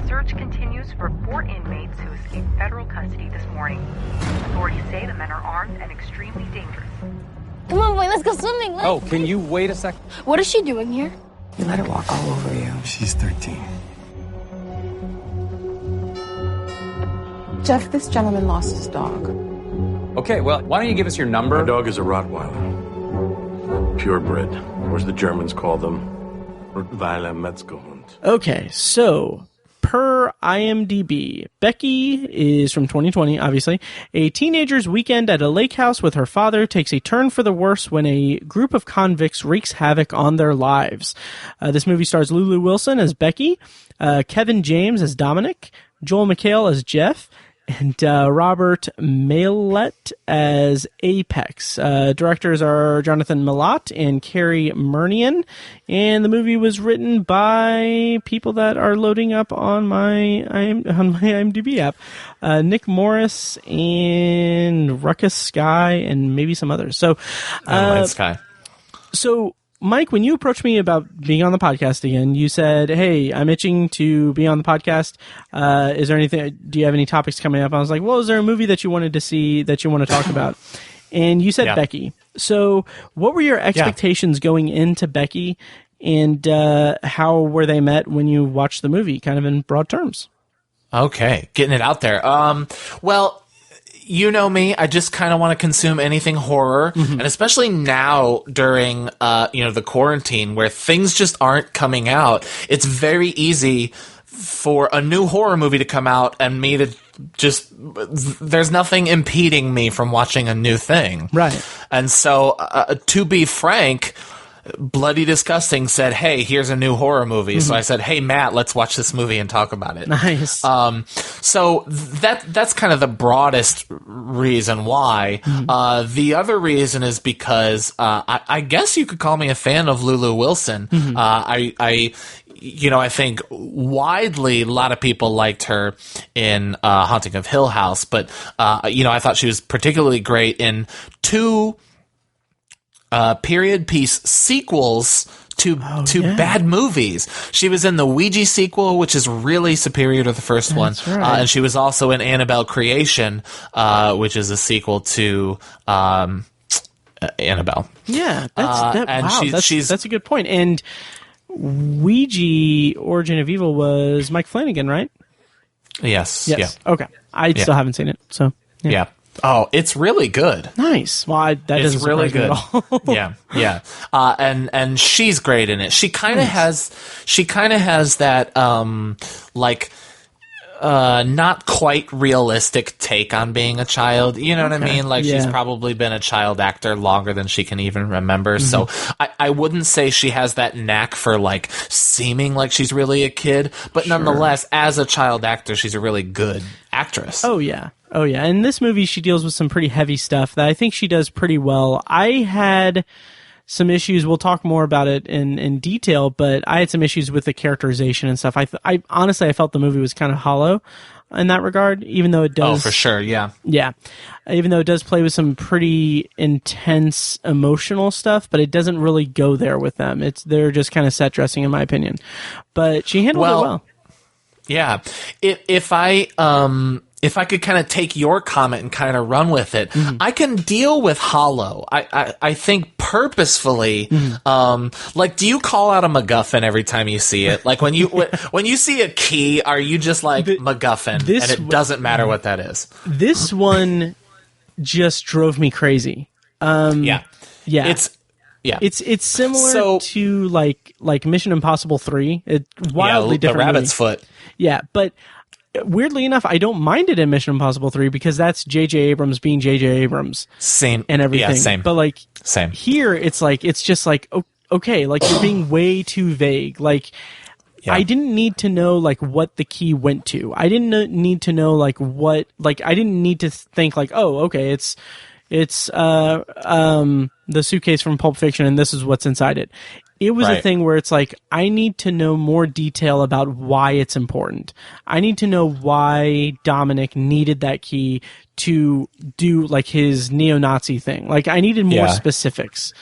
Search continues for 4 inmates who escaped federal custody this morning. Authorities say the men are armed and extremely dangerous. Come on, boy, let's go swimming. Oh, can you wait a sec? What is she doing here? You let her walk all over you. She's 13. Jeff, this gentleman lost his dog. Okay, well, why don't you give us your number? Our dog is a Rottweiler. Purebred, or as the Germans call them, Rottweiler Metzgerhund. Okay, so per IMDb, Becky is from 2020, obviously. A teenager's weekend at a lake house with her father takes a turn for the worse when a group of convicts wreaks havoc on their lives. This movie stars Lulu Wilson as Becky, Kevin James as Dominic, Joel McHale as Jeff, and Robert Maillet as Apex. Directors are Jonathan Milott and Carrie Murnian, and the movie was written by people that are loading up on my IMDb app. Nick Morris and Ruckus Sky and maybe some others. So, Light Sky. So, Mike, when you approached me about being on the podcast again, you said, "Hey, I'm itching to be on the podcast. Is there anything? Do you have any topics coming up?" I was like, "Well, is there a movie that you wanted to see that you want to talk about?" And you said Becky. So, what were your expectations going into Becky, and how were they met when you watched the movie? Kind of in broad terms. Okay, getting it out there. Well, you know me, I just kind of want to consume anything horror, and especially now during, the quarantine where things just aren't coming out. It's very easy for a new horror movie to come out and me to just, there's nothing impeding me from watching a new thing. Right. And so, to be frank, Bloody Disgusting said, hey, here's a new horror movie. So I said, hey, Matt, let's watch this movie and talk about it. Nice. So that's kind of the broadest reason why. The other reason is because I guess you could call me a fan of Lulu Wilson. I think widely a lot of people liked her in Haunting of Hill House, but I thought she was particularly great in two period piece sequels to bad movies. She was in the Ouija sequel, which is really superior to the first one. Right. And she was also in Annabelle Creation, which is a sequel to Annabelle. Yeah, that's a good point. And Ouija Origin of Evil was Mike Flanagan, right? Yes. Yeah. Okay. I still haven't seen it, so yeah. Oh, it's really good. Nice. Well, that doesn't really good. Me at all. Yeah. And she's great in it. She kind of has that not quite realistic take on being a child. You know what I mean? Like she's probably been a child actor longer than she can even remember. So I wouldn't say she has that knack for like seeming like she's really a kid, but nonetheless, as a child actor, she's a really good actress. Oh yeah. In this movie, she deals with some pretty heavy stuff that I think she does pretty well. I had some issues. We'll talk more about it in detail, but I had some issues with the characterization and stuff. I honestly felt the movie was kind of hollow in that regard, even though it does. Oh, for sure, yeah. Yeah. Even though it does play with some pretty intense emotional stuff, but it doesn't really go there with them. They're just kind of set dressing, in my opinion. But she handled it well. Yeah. If I could kind of take your comment and kind of run with it, I can deal with hollow. I think purposefully, like, do you call out a MacGuffin every time you see it? Like when you see a key, are you just like MacGuffin and it doesn't matter what that is? This one just drove me crazy. Yeah. It's similar to like Mission Impossible 3. It's wildly different. The rabbit's foot. Yeah, but weirdly enough, I don't mind it in Mission Impossible 3 because that's J.J. Abrams being J.J. Abrams. Same. And everything. Yeah, same. But same. Here, it's just like, okay, like you're being way too vague. Like, I didn't need to know like what the key went to. I didn't need to know like what, like I didn't need to think like, oh, okay, it's the suitcase from Pulp Fiction and this is what's inside it. It was a thing where it's like, I need to know more detail about why it's important. I need to know why Dominic needed that key to do like his neo-Nazi thing. Like I needed more specifics.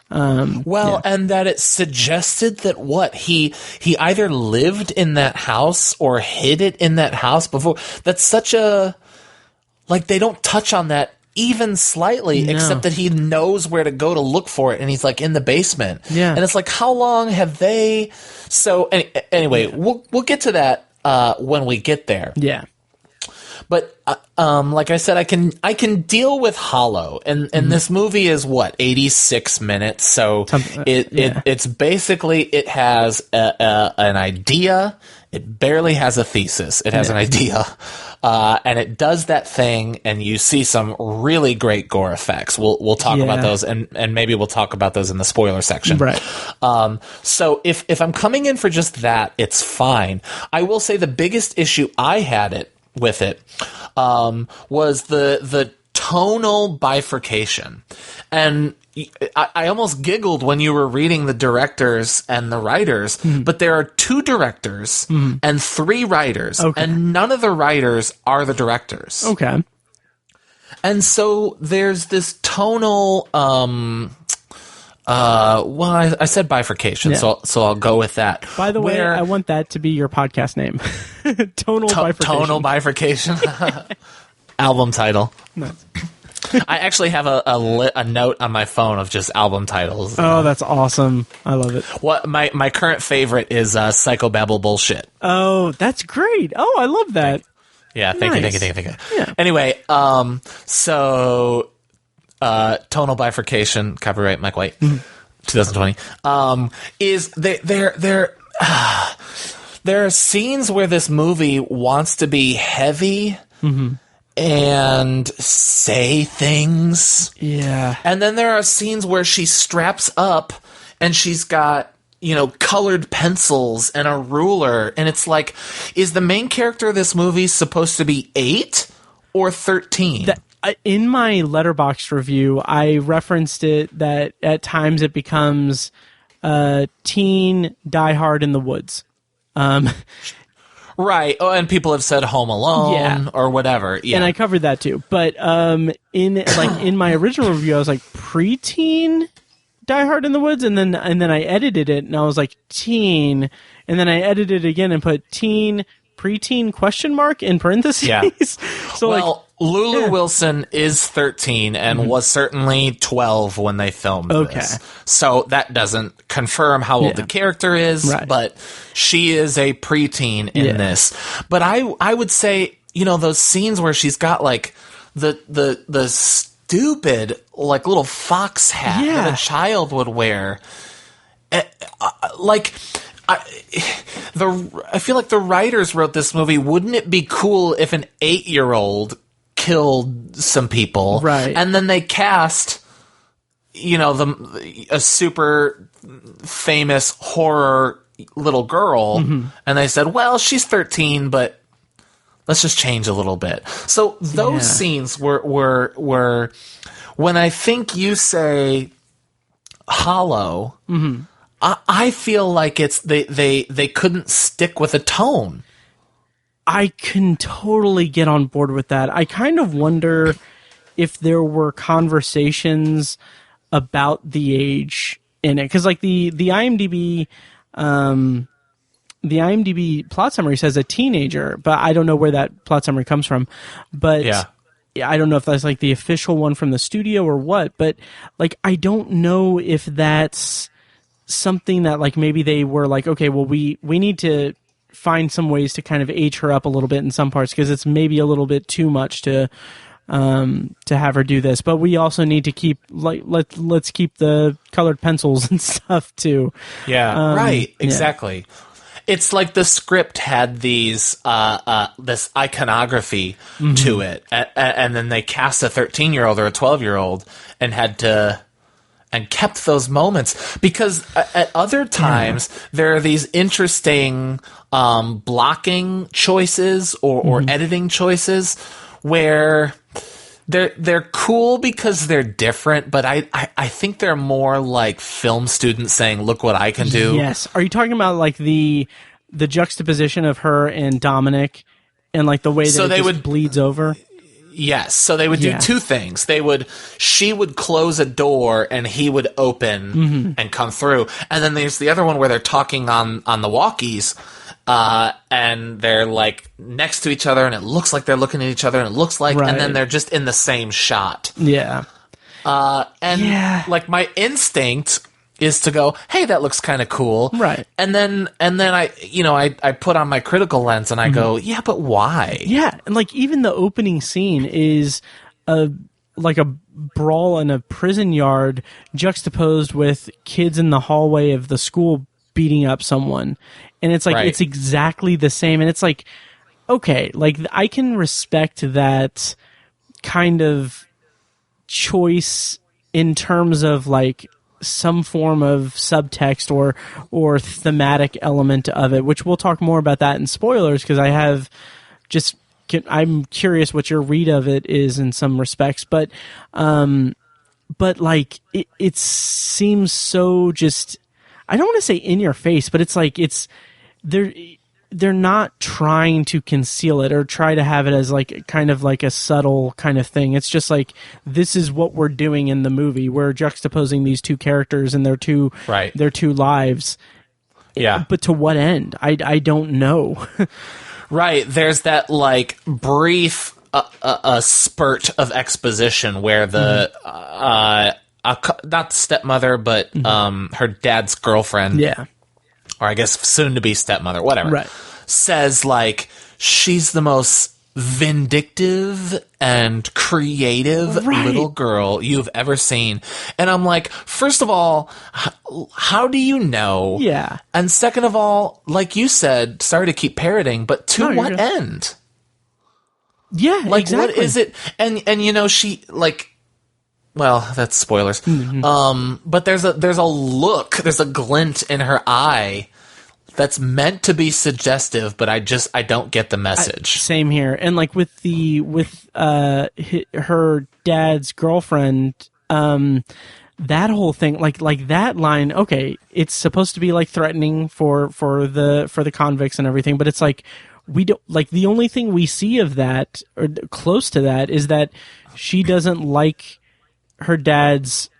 And that it suggested that he either lived in that house or hid it in that house before. That's such a, like, they don't touch on that even slightly, except that he knows where to go to look for it, and he's like in the basement. Yeah, and it's like, how long have they? So anyway, we'll get to that when we get there. Yeah, but like I said, I can deal with hollow, and this movie is what, 86 minutes, so it's basically, it has an idea. It barely has a thesis. It has an idea. And it does that thing, and you see some really great gore effects. We'll talk about those, and maybe we'll talk about those in the spoiler section. Right. So if I'm coming in for just that, it's fine. I will say the biggest issue I had with it was the tonal bifurcation. And I almost giggled when you were reading the directors and the writers, but there are 2 directors and 3 writers, and none of the writers are the directors. Okay. And so there's this tonal, I said bifurcation, so I'll go with that. By the way, I want that to be your podcast name. Tonal bifurcation. Tonal bifurcation. Album title. Nice. I actually have a note on my phone of just album titles. Oh, that's awesome. I love it. What my current favorite is Psychobabble Bullshit. Oh, that's great. Oh, I love that. Thank you. Yeah. Anyway, so tonal bifurcation, copyright Mike White, 2020, is they're there are scenes where this movie wants to be heavy and say things. Yeah. And then there are scenes where she straps up and she's got, colored pencils and a ruler. And it's like, is the main character of this movie supposed to be 8 or 13? In my Letterboxd review, I referenced it that at times it becomes teen Die Hard in the Woods. Right. Oh, and people have said Home Alone or whatever. Yeah. And I covered that too. But in my original review, I was like preteen Die Hard in the Woods, and then I edited it and I was like teen, and then I edited it again and put teen preteen question mark in parentheses. Yeah. So Lulu Wilson is 13 and was certainly 12 when they filmed this. So that doesn't confirm how old the character is, but she is a preteen in this. But I would say, those scenes where she's got like the stupid like little fox hat that a child would wear, I feel like the writers wrote this movie. Wouldn't it be cool if an 8-year-old killed some people, right? And then they cast, a super famous horror little girl, and they said, "Well, she's 13, but let's just change a little bit." So those scenes were when I think you say hollow. I feel like it's they couldn't stick with a tone. I can totally get on board with that. I kind of wonder if there were conversations about the age in it, because like the IMDb plot summary says a teenager, but I don't know where that plot summary comes from. But I don't know if that's like the official one from the studio or what. But like I don't know if that's something that like maybe they were like, okay, well we need to find some ways to kind of age her up a little bit in some parts, because it's maybe a little bit too much to have her do this, but we also need to keep let's keep the colored pencils and stuff too. Right, exactly. It's like the script had these this iconography to it, and then they cast a 13-year-old or a 12-year-old and had to and kept those moments, because at other times there are these interesting blocking choices or editing choices where they're cool because they're different, but I think they're more like film students saying, "Look what I can do." Yes. Are you talking about like the juxtaposition of her and Dominic, and like the way that it just bleeds over? Yes, so they would do two things. She would close a door and he would open and come through. And then there's the other one where they're talking on the walkies, and they're like next to each other and it looks like they're looking at each other and it looks like, and then they're just in the same shot. Yeah. Like my instinct is to go, "Hey, that looks kind of cool." Right. And then I put on my critical lens and I go, "Yeah, but why?" Yeah. And like even the opening scene is like a brawl in a prison yard juxtaposed with kids in the hallway of the school beating up someone. And it's like, it's exactly the same. And it's like, okay, like I can respect that kind of choice in terms of like some form of subtext or thematic element of it, which we'll talk more about that in spoilers, because I'm curious what your read of it is in some respects, but like it seems so just, I don't want to say in your face, but it's like they're not trying to conceal it or try to have it as like kind of like a subtle kind of thing. It's just like, this is what we're doing in the movie. We're juxtaposing these two characters and their two lives. Yeah. But to what end? I don't know. Right. There's that like brief a spurt of exposition where the not stepmother, but her dad's girlfriend, or I guess soon to be stepmother, whatever, says like she's the most vindictive and creative little girl you've ever seen. And I'm like, first of all, how do you know? Yeah. And second of all, like you said, sorry to keep parroting, but to what end? Yeah, like, exactly. What is it? And you know, she, like, well, that's spoilers. But there's a glint in her eye that's meant to be suggestive, but I don't get the message. Same here. And like with her dad's girlfriend, that whole thing, like that line, okay, it's supposed to be like threatening for the convicts and everything, but it's like, we don't, like, the only thing we see of that or close to that is that she doesn't like her dad's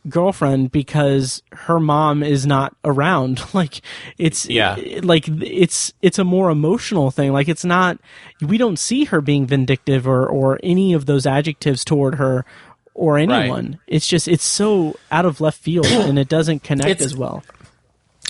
girlfriend because her mom is not around. Like, it's it's a more emotional thing. Like, it's not, we don't see her being vindictive or any of those adjectives toward her or anyone. Right. It's just, it's so out of left field and it doesn't connect as well.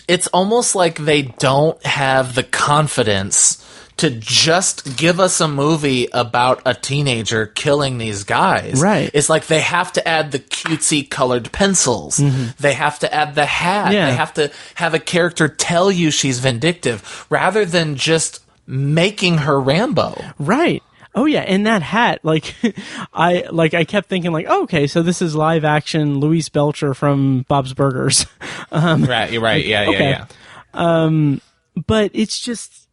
It's almost like they don't have the confidence to just give us a movie about a teenager killing these guys. Right. It's like they have to add the cutesy colored pencils. They have to add the hat. Yeah. They have to have a character tell you she's vindictive rather than just making her Rambo. Right. Oh yeah, and that hat, like, I kept thinking, like, oh, okay, so this is live action Louise Belcher from Bob's Burgers. Right, yeah, okay. Yeah. But it's just,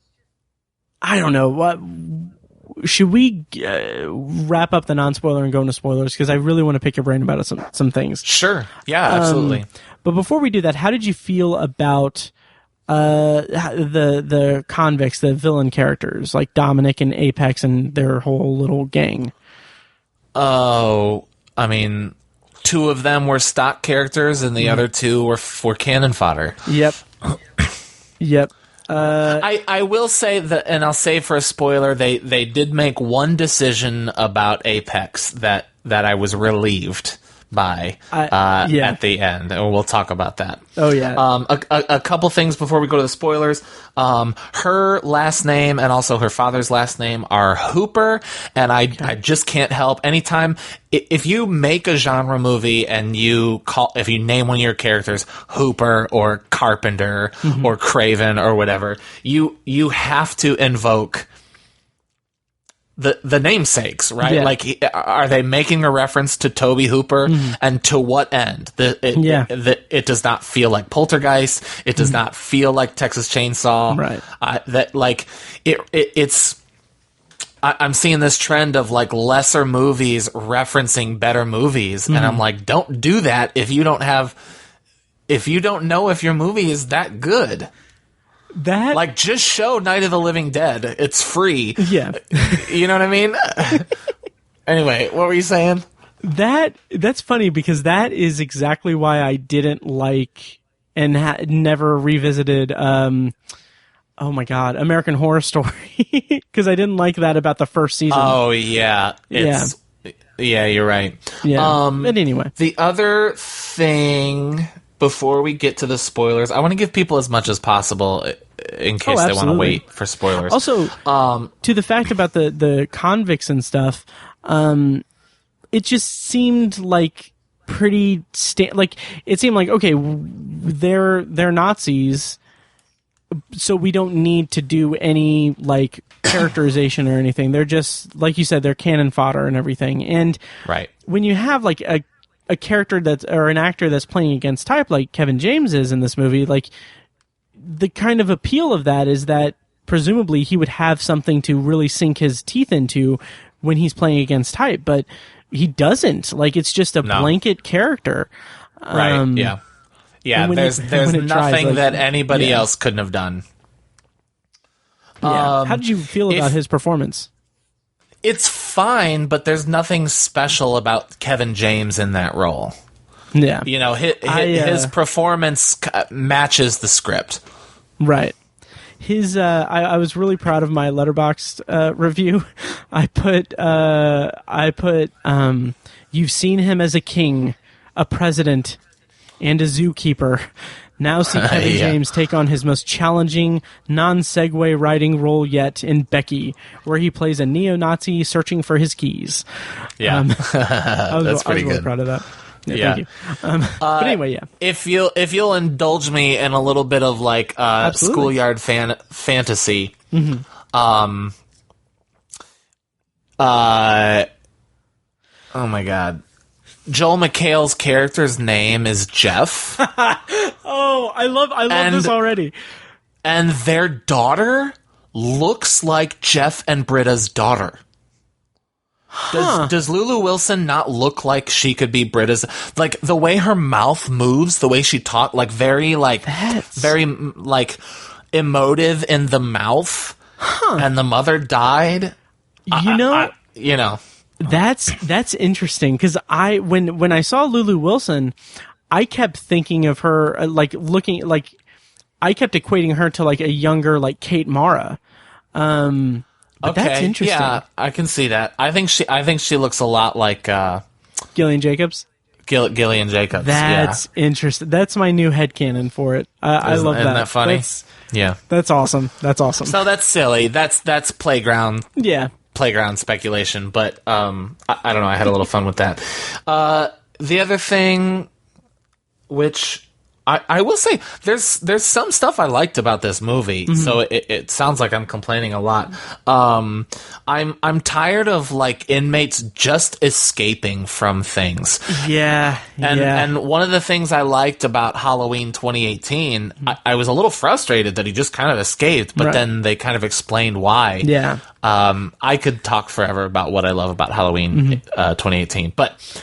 I don't know. What should we wrap up the non-spoiler and go into spoilers? Because I really want to pick your brain about some things. Sure. Yeah, absolutely. But before we do that, how did you feel about the convicts, the villain characters, like Dominic and Apex and their whole little gang? Oh, I mean, 2 of them were stock characters, and the other 2 were cannon fodder. Yep. Yep. I will say that, and I'll say for a spoiler, they did make one decision about Apex that I was relieved by at the end, and we'll talk about that. Oh yeah. A couple things before we go to the spoilers. Her last name and also her father's last name are Hooper, and I just can't help anytime if you make a genre movie and if you name one of your characters Hooper or Carpenter or Craven or whatever, you have to invoke the namesakes, right? Yeah. Like, are they making a reference to Toby Hooper, and to what end? It does not feel like Poltergeist. It does not feel like Texas Chainsaw. Right. It's. I'm seeing this trend of like lesser movies referencing better movies, and I'm like, don't do that if you don't know if your movie is that good. That, like, just show Night of the Living Dead. It's free. Yeah. You know what I mean? Anyway, what were you saying? That's funny because that is exactly why I didn't like and never revisited oh my god, American Horror Story, because I didn't like that about the first season. Oh yeah. Yeah, you're right. Yeah. But anyway. The other thing, before we get to the spoilers, I want to give people as much as possible in case they want to wait for spoilers. Also, to the fact about the convicts and stuff, it just seemed like pretty it seemed like, okay, they're Nazis, so we don't need to do any like characterization or anything. They're just, like you said, they're cannon fodder and everything. And when you have like a character or an actor that's playing against type like Kevin James is in this movie, like, the kind of appeal of that is that presumably he would have something to really sink his teeth into when he's playing against type, but he doesn't. Like, it's just a blanket character. Right. Yeah. There's nothing that anybody else couldn't have done. Yeah. How did you feel about his performance? It's fine, but there's nothing special about Kevin James in that role. Yeah. You know, his performance matches the script. Right. His I was really proud of my Letterboxd review. I put you've seen him as a king, a president, and a zookeeper. Now see Kevin James take on his most challenging, non-segue writing role yet in Becky, where he plays a neo-Nazi searching for his keys. Yeah. That's pretty I was really good. proud of that. Yeah. Thank you. But anyway, yeah. If you'll indulge me in a little bit of like schoolyard fantasy, oh my god, Joel McHale's character's name is Jeff. Oh, I love this already. And their daughter looks like Jeff and Britta's daughter. Does Lulu Wilson not look like she could be Britta's? Like the way her mouth moves, the way she talks, like very emotive in the mouth. And the mother died. That's interesting because when I saw Lulu Wilson, I kept thinking of her I kept equating her to like a younger like Kate Mara. But that's interesting. Yeah, I can see that. I think she looks a lot like Gillian Jacobs. Gillian Jacobs. That's interesting. That's my new headcanon for it. I love that. Isn't that funny? That's awesome. That's awesome. So that's silly. That's playground. Yeah. Playground speculation, but I don't know. I had a little fun with that. The other thing, which I will say, there's some stuff I liked about this movie. Mm-hmm. So it sounds like I'm complaining a lot. I'm tired of like inmates just escaping from things. Yeah, and one of the things I liked about Halloween 2018, I was a little frustrated that he just kind of escaped, but then they kind of explained why. Yeah. I could talk forever about what I love about Halloween 2018, but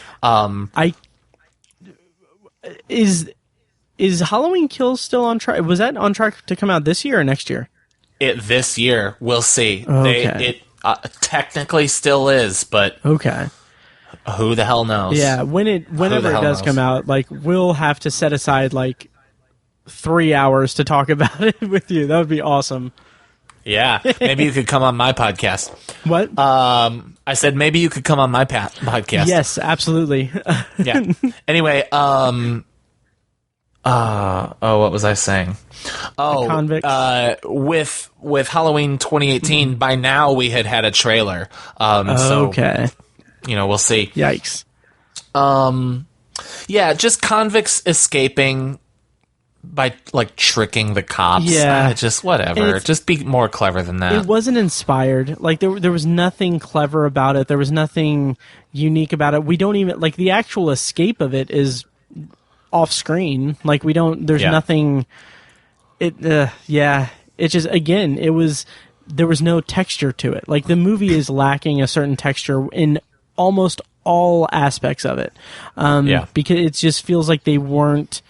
Is Halloween Kills still on track? Was that on track to come out this year or next year? This year. We'll see. Okay. It technically still is, but okay. Who the hell knows? Yeah, whenever it does come out, like we'll have to set aside like 3 hours to talk about it with you. That would be awesome. Yeah, maybe you could come on my podcast. What? I said maybe you could come on my podcast. Yes, absolutely. Yeah. Anyway, what was I saying? Oh, with Halloween 2018, by now we had a trailer. Okay. So, we'll see. Yikes. Yeah, just convicts escaping by like tricking the cops. Yeah. Just whatever. Just be more clever than that. It wasn't inspired. Like there was nothing clever about it. There was nothing unique about it. We don't even like the actual escape of it is off screen. Like we don't. There's nothing. It just again. There was no texture to it. Like the movie is lacking a certain texture in almost all aspects of it. Because it just feels like they weren't.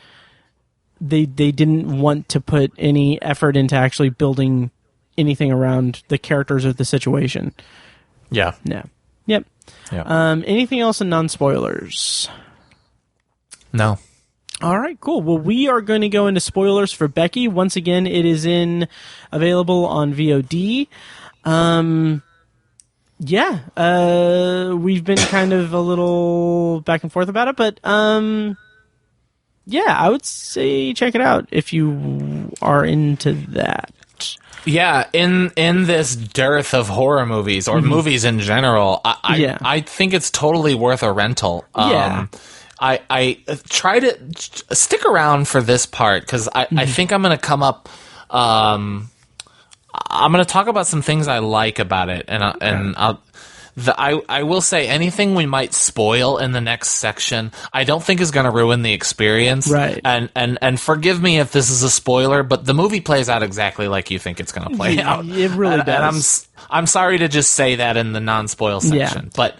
They didn't want to put any effort into actually building anything around the characters or the situation. Yeah. No. Yep. Yeah. Anything else in non-spoilers? No. All right, cool. Well, we are going to go into spoilers for Becky. Once again, it is available on VOD. We've been kind of a little back and forth about it, but I would say check it out if you are into that. Yeah, in this dearth of horror movies or movies in general, I think it's totally worth a rental. I try to stick around for this part because I think I'm going to come up. I'm going to talk about some things I like about it, I will say anything we might spoil in the next section, I don't think is going to ruin the experience. Right. And forgive me if this is a spoiler, but the movie plays out exactly like you think it's going to play out. It really does. And I'm sorry to just say that in the non-spoil section, but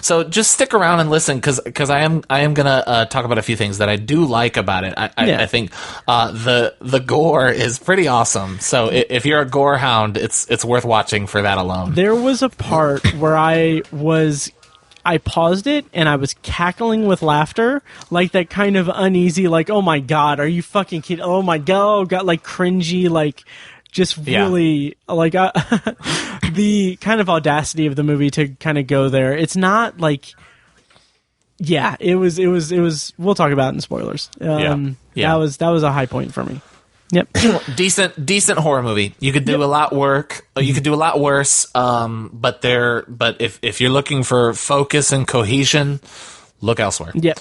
so just stick around and listen because I am going to talk about a few things that I do like about it. I think the gore is pretty awesome. So if you're a gore hound, it's worth watching for that alone. There was a part where I paused it and I was cackling with laughter, like that kind of uneasy, like, oh my god, are you fucking kidding? Oh my god, like cringy, like just really like the kind of audacity of the movie to kind of go there. It's not like Yeah, it was. We'll talk about it in spoilers. Yeah. That was a high point for me. Yep. decent horror movie. You could do a lot work. You could do a lot worse. But if you're looking for focus and cohesion, look elsewhere. Yep.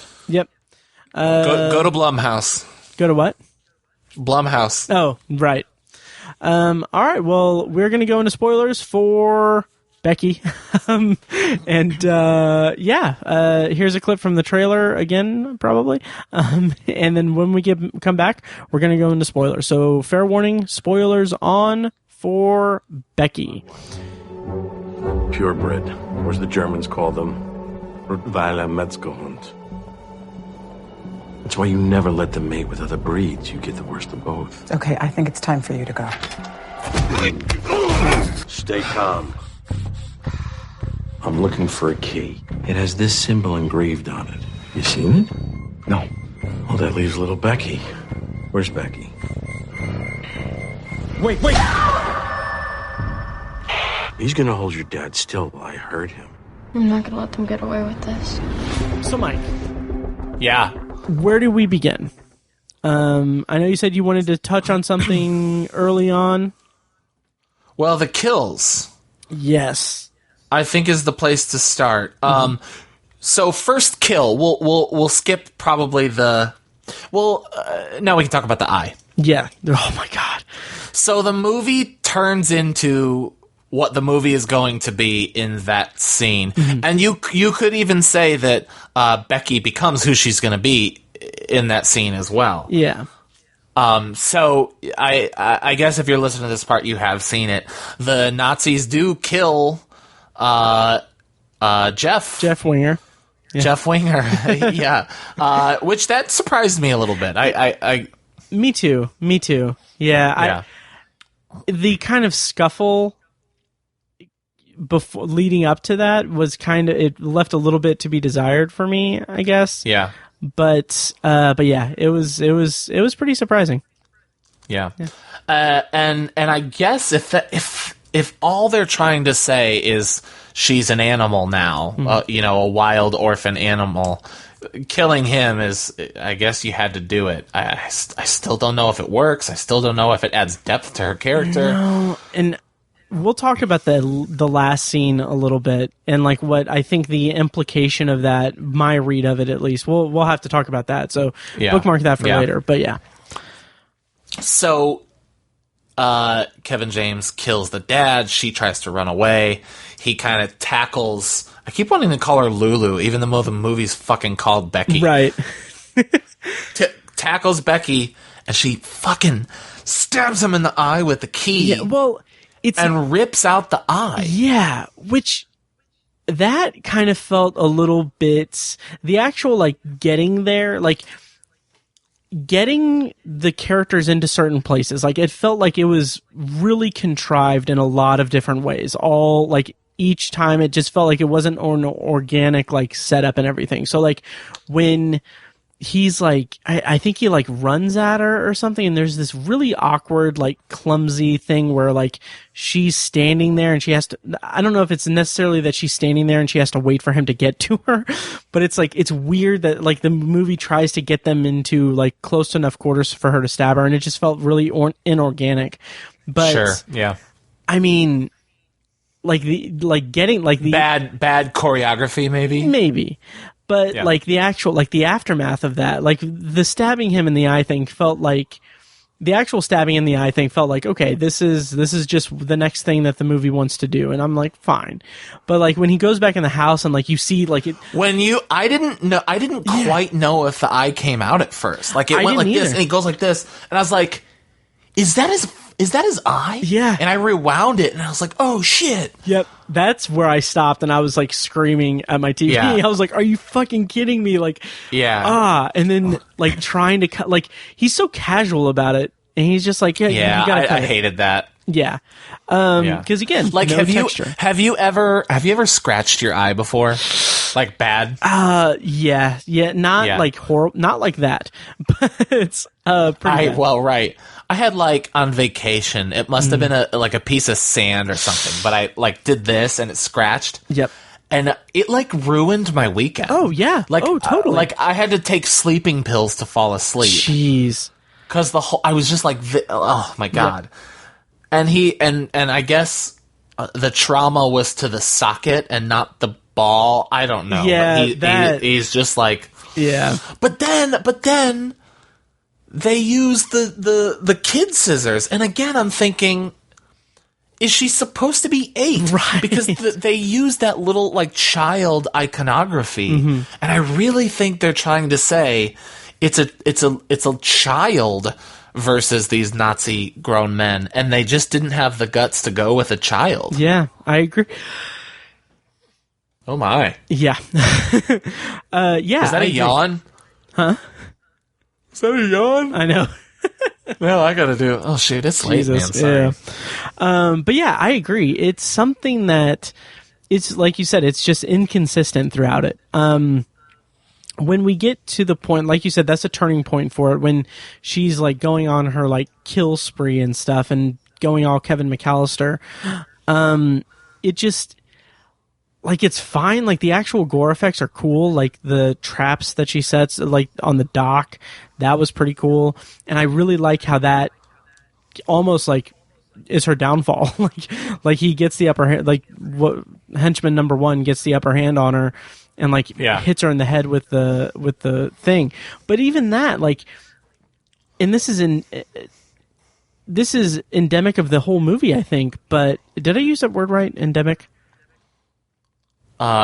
Go to Blumhouse. Go to what? Blumhouse. Oh, right. All right. Well, we're gonna go into spoilers for Becky. Here's a clip from the trailer again, probably. And then when we come back, we're going to go into spoilers. So fair warning, spoilers on for Becky. Purebred, or as the Germans call them, Metzgerhund. That's why you never let them mate with other breeds. You get the worst of both. Okay, I think it's time for you to go. Stay calm. I'm looking for a key. It has this symbol engraved on it. You seen it? No. Well, that leaves little Becky. Where's Becky? Wait! He's gonna hold your dad still while I hurt him. I'm not gonna let them get away with this. So, Mike. Yeah. Where do we begin? I know you said you wanted to touch on something early on. Well, the kills. Yes. I think is the place to start. So first kill, we'll skip probably the. Well, now we can talk about the eye. Yeah. Oh my god. So the movie turns into what the movie is going to be in that scene, and you could even say that Becky becomes who she's going to be in that scene as well. Yeah. So I guess if you're listening to this part, you have seen it. The Nazis do kill. Jeff Winger. Yeah. Jeff Winger. Yeah. Which that surprised me a little bit. Me too. Yeah. The kind of scuffle before leading up to that was it left a little bit to be desired for me, I guess. Yeah. But yeah, it was pretty surprising. Yeah. And I guess if all they're trying to say is she's an animal now, a wild orphan animal, killing him is, I guess you had to do it. I still don't know if it works. I still don't know if it adds depth to her character. No, and we'll talk about the last scene a little bit, and like what I think the implication of that, my read of it at least. We'll have to talk about that. So bookmark that for later. But yeah. So Kevin James kills the dad. She tries to run away. He kind of tackles. I keep wanting to call her Lulu, even though the movie's fucking called Becky. Right. Tackles Becky, and she fucking stabs him in the eye with the key. Yeah, well, and rips out the eye. Yeah, which that kind of felt a little bit. The actual getting there, getting the characters into certain places, it felt like it was really contrived in a lot of different ways. All each time it just felt like it wasn't an organic setup and everything. So when he's I think he runs at her or something, and there's this really awkward clumsy thing where she's standing there and she has to, I don't know if it's necessarily that she's standing there and she has to wait for him to get to her, but it's it's weird that the movie tries to get them into close to enough quarters for her to stab her, and it just felt really inorganic. But sure, yeah. I mean, getting the bad choreography, maybe. But the actual the aftermath of that, the stabbing him in the eye thing felt the actual stabbing in the eye thing felt okay, this is just the next thing that the movie wants to do, and I'm fine. But when he goes back in the house and you see it, I didn't quite know if the eye came out at first. It went like this, and he goes like this, and I was like, is that his eye? Yeah. And I rewound it, and I was like, oh, shit. Yep. That's where I stopped, and I was, screaming at my TV. Yeah. I was like, are you fucking kidding me? Yeah. And then, trying to cut, he's so casual about it, and he's just you gotta cut I hated that. Yeah. Because, again, no texture. Have you ever scratched your eye before? Bad? Yeah. Not, horrible, not like that. But it's, pretty bad. Well, right. I had on vacation, it must have been a piece of sand or something, but I did this and it scratched. Yep. And it like ruined my weekend. Oh yeah. Like totally. Like I had to take sleeping pills to fall asleep. Jeez. Because I was just like, oh my God. Yeah. And I guess the trauma was to the socket and not the ball. I don't know. Yeah, he's just like, yeah. But then they used the kid scissors, and again I'm thinking, is she supposed to be 8? Right. Because they use that little like child iconography, and I really think they're trying to say it's a child versus these Nazi grown men, and they just didn't have the guts to go with a child. Yeah, I agree. Oh my. Yeah. Yeah. Is that a yawn? Huh? Is that a yawn? I know. Well, I gotta do. Oh shoot, it's late, man. Sorry. Yeah. But yeah, I agree. It's something that it's like you said. It's just inconsistent throughout it. When we get to the point, like you said, that's a turning point for it. When she's like going on her like kill spree and stuff, and going all Kevin McAllister. It just. Like, it's fine. Like, the actual gore effects are cool. Like, the traps that she sets, like, on the dock, that was pretty cool. And I really like how that almost, like, is her downfall. like he gets the upper hand, like, what henchman number 1 gets the upper hand on her and, like, hits her in the head with the thing. But even that, like, and this is endemic of the whole movie, I think. But did I use that word right? Endemic?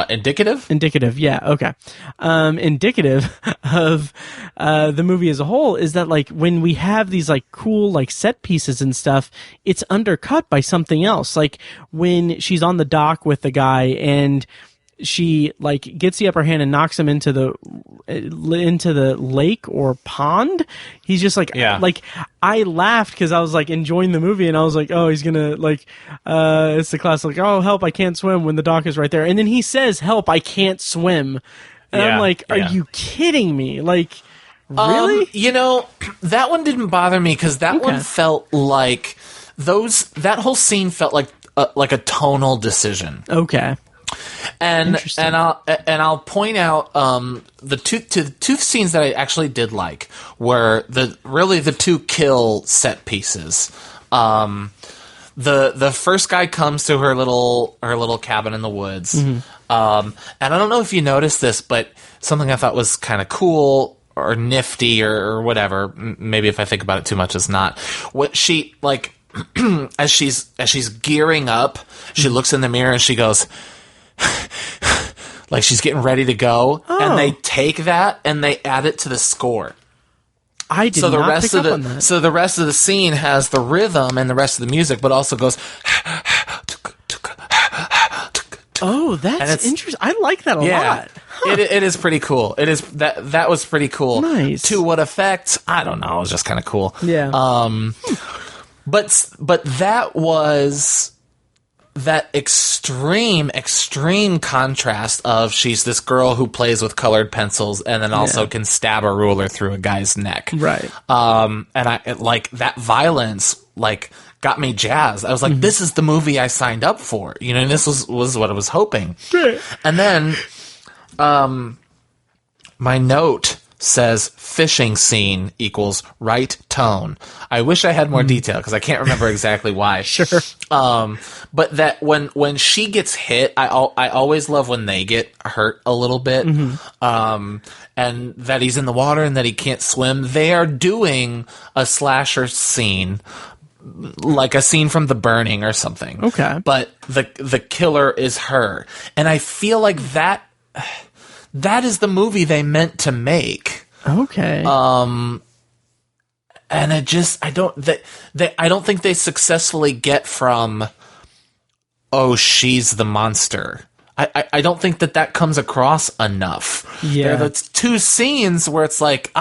Indicative? Indicative, yeah, okay. Indicative of the movie as a whole is that, like, when we have these, like, cool, like, set pieces and stuff, it's undercut by something else. Like, when she's on the dock with the guy and she, like, gets the upper hand and knocks him into the lake or pond, he's just like, like, I laughed because I was, like, enjoying the movie, and I was like, oh, he's gonna, like, it's the classic, like, oh, help, I can't swim, when the dock is right there. And then he says, help, I can't swim. And I'm like, are you kidding me? Like, really? You know, that one didn't bother me because that one felt like that whole scene felt like a tonal decision. Okay. And I'll point out the two scenes that I actually did like were the 2 kill set pieces. The first guy comes to her little cabin in the woods, and I don't know if you noticed this, but something I thought was kind of cool or nifty or whatever. Maybe if I think about it too much, it's not. What she like as she's gearing up, she looks in the mirror and she goes. Like she's getting ready to go, and they take that and they add it to the score. I did not pick up on that. So the rest of the scene has the rhythm and the rest of the music, but also goes. Oh, that's interesting. I like that a lot. Huh. It is pretty cool. It is that was pretty cool. Nice. To what effect? I don't know. It was just kind of cool. Yeah. But that was. That extreme contrast of she's this girl who plays with colored pencils and then also can stab a ruler through a guy's neck. Right. And I like that violence, like got me jazzed. I was like, this is the movie I signed up for. You know, and this was what I was hoping. Right. And then, my note says fishing scene equals right tone. I wish I had more detail because I can't remember exactly why. Sure. But that when she gets hit, I always love when they get hurt a little bit. And that he's in the water and that he can't swim. They are doing a slasher scene, like a scene from The Burning or something. Okay. But the killer is her. And I feel like that is the movie they meant to make. Okay. And I don't think they successfully get from, oh, she's the monster. I don't think that comes across enough. Yeah. There are the 2 scenes where it's like,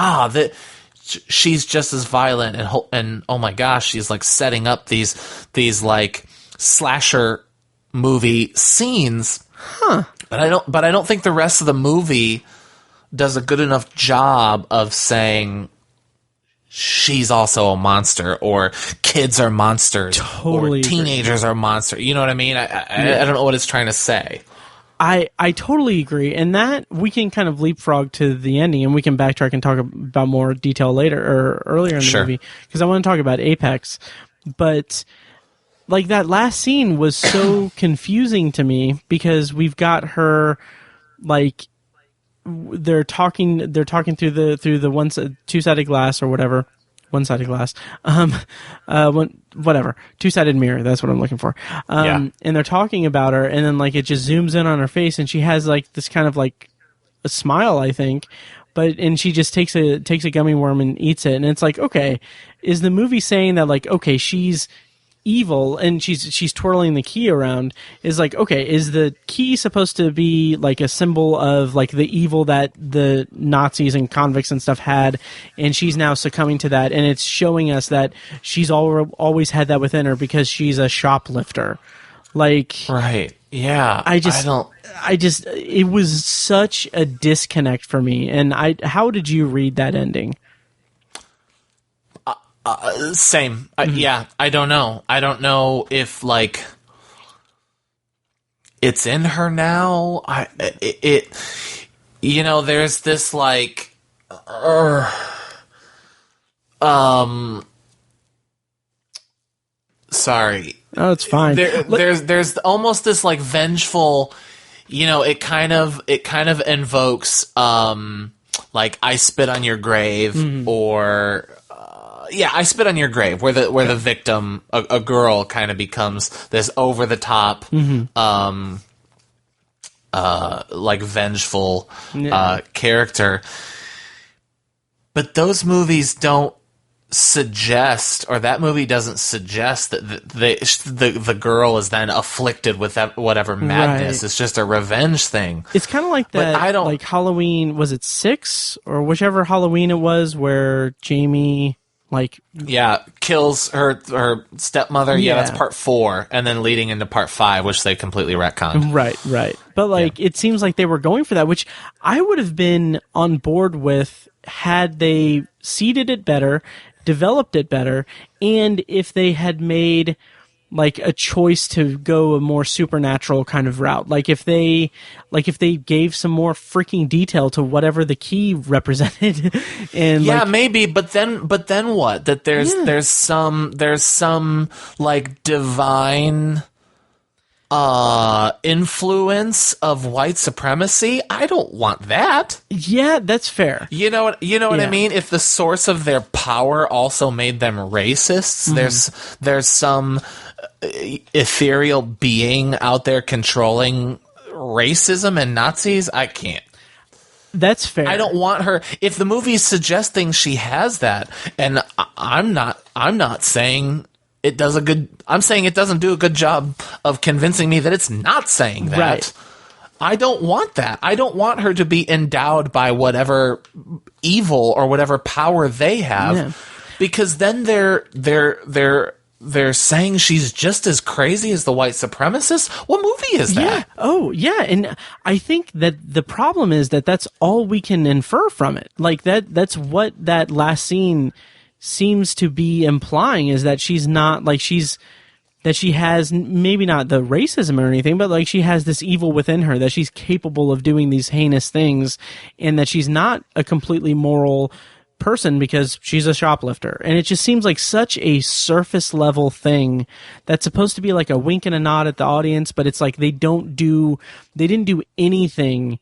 she's just as violent and oh my gosh, she's like setting up these like slasher movie scenes. Huh. But I don't think the rest of the movie does a good enough job of saying she's also a monster, or kids are monsters, totally or teenagers are monsters. You know what I mean? I don't know what it's trying to say. I totally agree, and that we can kind of leapfrog to the ending, and we can backtrack and talk about more detail later or earlier in the movie, because I want to talk about Apex. But like that last scene was so confusing to me, because we've got her like they're talking through the two-sided glass or whatever. One-sided glass. Whatever. Two-sided mirror. That's what I'm looking for. And they're talking about her, and then like it just zooms in on her face, and she has like this kind of like a smile, I think. And she just takes a gummy worm and eats it, and it's like, okay, is the movie saying that like, okay, she's evil and she's twirling the key around? Is like, okay, is the key supposed to be like a symbol of like the evil that the Nazis and convicts and stuff had, and she's now succumbing to that, and it's showing us that she's always had that within her because she's a shoplifter? Like, right. Yeah. It was such a disconnect for me. And how did you read that ending? Same. Yeah, I don't know. I don't know if like it's in her now. There's this like, sorry. Oh, it's fine. There's almost this like vengeful, it kind of invokes like I spit on your grave, or I spit on your grave, where the victim, a girl, kind of becomes this over the top, like vengeful character. But those movies don't suggest, or that movie doesn't suggest that the girl is then afflicted with that whatever madness. Right. It's just a revenge thing. It's kind of like that. Like Halloween, was it 6 or whichever Halloween it was, where Jamie kills her stepmother. Yeah, that's part 4, and then leading into part 5, which they completely retconned. Right. But it seems like they were going for that, which I would have been on board with had they seeded it better, developed it better, and if they had made like a choice to go a more supernatural kind of route. Like if they gave some more freaking detail to whatever the key represented. And maybe, but then what? That there's some like divine influence of white supremacy. I don't want that. Yeah, that's fair. You know what I mean? If the source of their power also made them racists, there's some ethereal being out there controlling racism and Nazis. I can't. That's fair. I don't want her. If the movie's suggesting she has that, and I'm not saying it does I'm saying it doesn't do a good job of convincing me that it's not saying that. Right. I don't want that. I don't want her to be endowed by whatever evil or whatever power they have, because then they're saying she's just as crazy as the white supremacists. What movie is that? Yeah. Oh, yeah. And I think that the problem is that that's all we can infer from it. Like that's what that last scene seems to be implying, is that she's not like that she has maybe not the racism or anything, but like she has this evil within her, that she's capable of doing these heinous things, and that she's not a completely moral person because she's a shoplifter. And it just seems like such a surface level thing that's supposed to be like a wink and a nod at the audience, but it's like they didn't do anything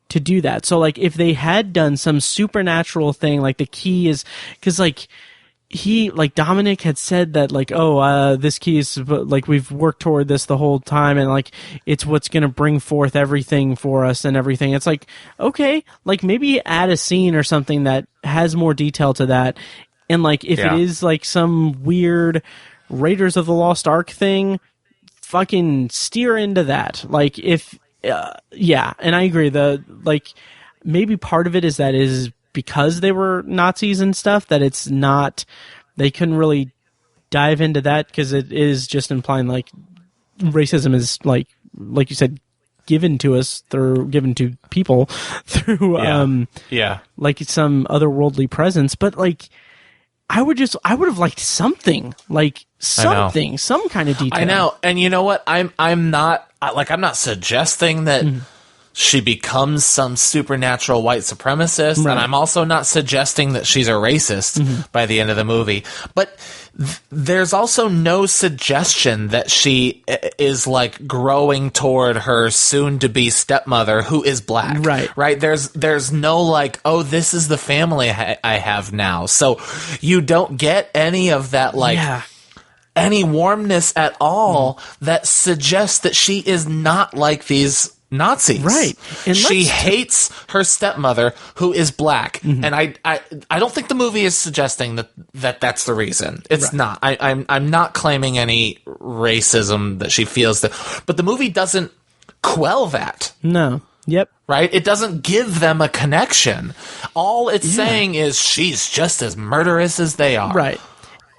to do that. So like if they had done some supernatural thing, like the key is, because like Dominic had said that like, this key is like, we've worked toward this the whole time, and like it's what's going to bring forth everything for us and everything. It's like, okay, like maybe add a scene or something that has more detail to that. And like if it is like some weird Raiders of the Lost Ark thing, fucking steer into that. Like if and I agree, maybe part of it is because they were Nazis and stuff, that it's not, they couldn't really dive into that, because it is just implying like racism is like you said, given to people through like some otherworldly presence. But like I would have liked something, like some kind of detail. I know. And you know what? I'm not suggesting that she becomes some supernatural white supremacist, and I'm also not suggesting that she's a racist by the end of the movie. But there's also no suggestion that she is like growing toward her soon-to-be stepmother who is black. Right. There's no like, oh, this is the family I have now. So you don't get any of that any warmness at all that suggests that she is not like these Nazis. Right. And she hates her stepmother who is black. And I don't think the movie is suggesting that that's the reason. It's not. I'm not claiming any racism that she feels that, but the movie doesn't quell that. No. Yep. Right? It doesn't give them a connection. All it's saying is she's just as murderous as they are. Right.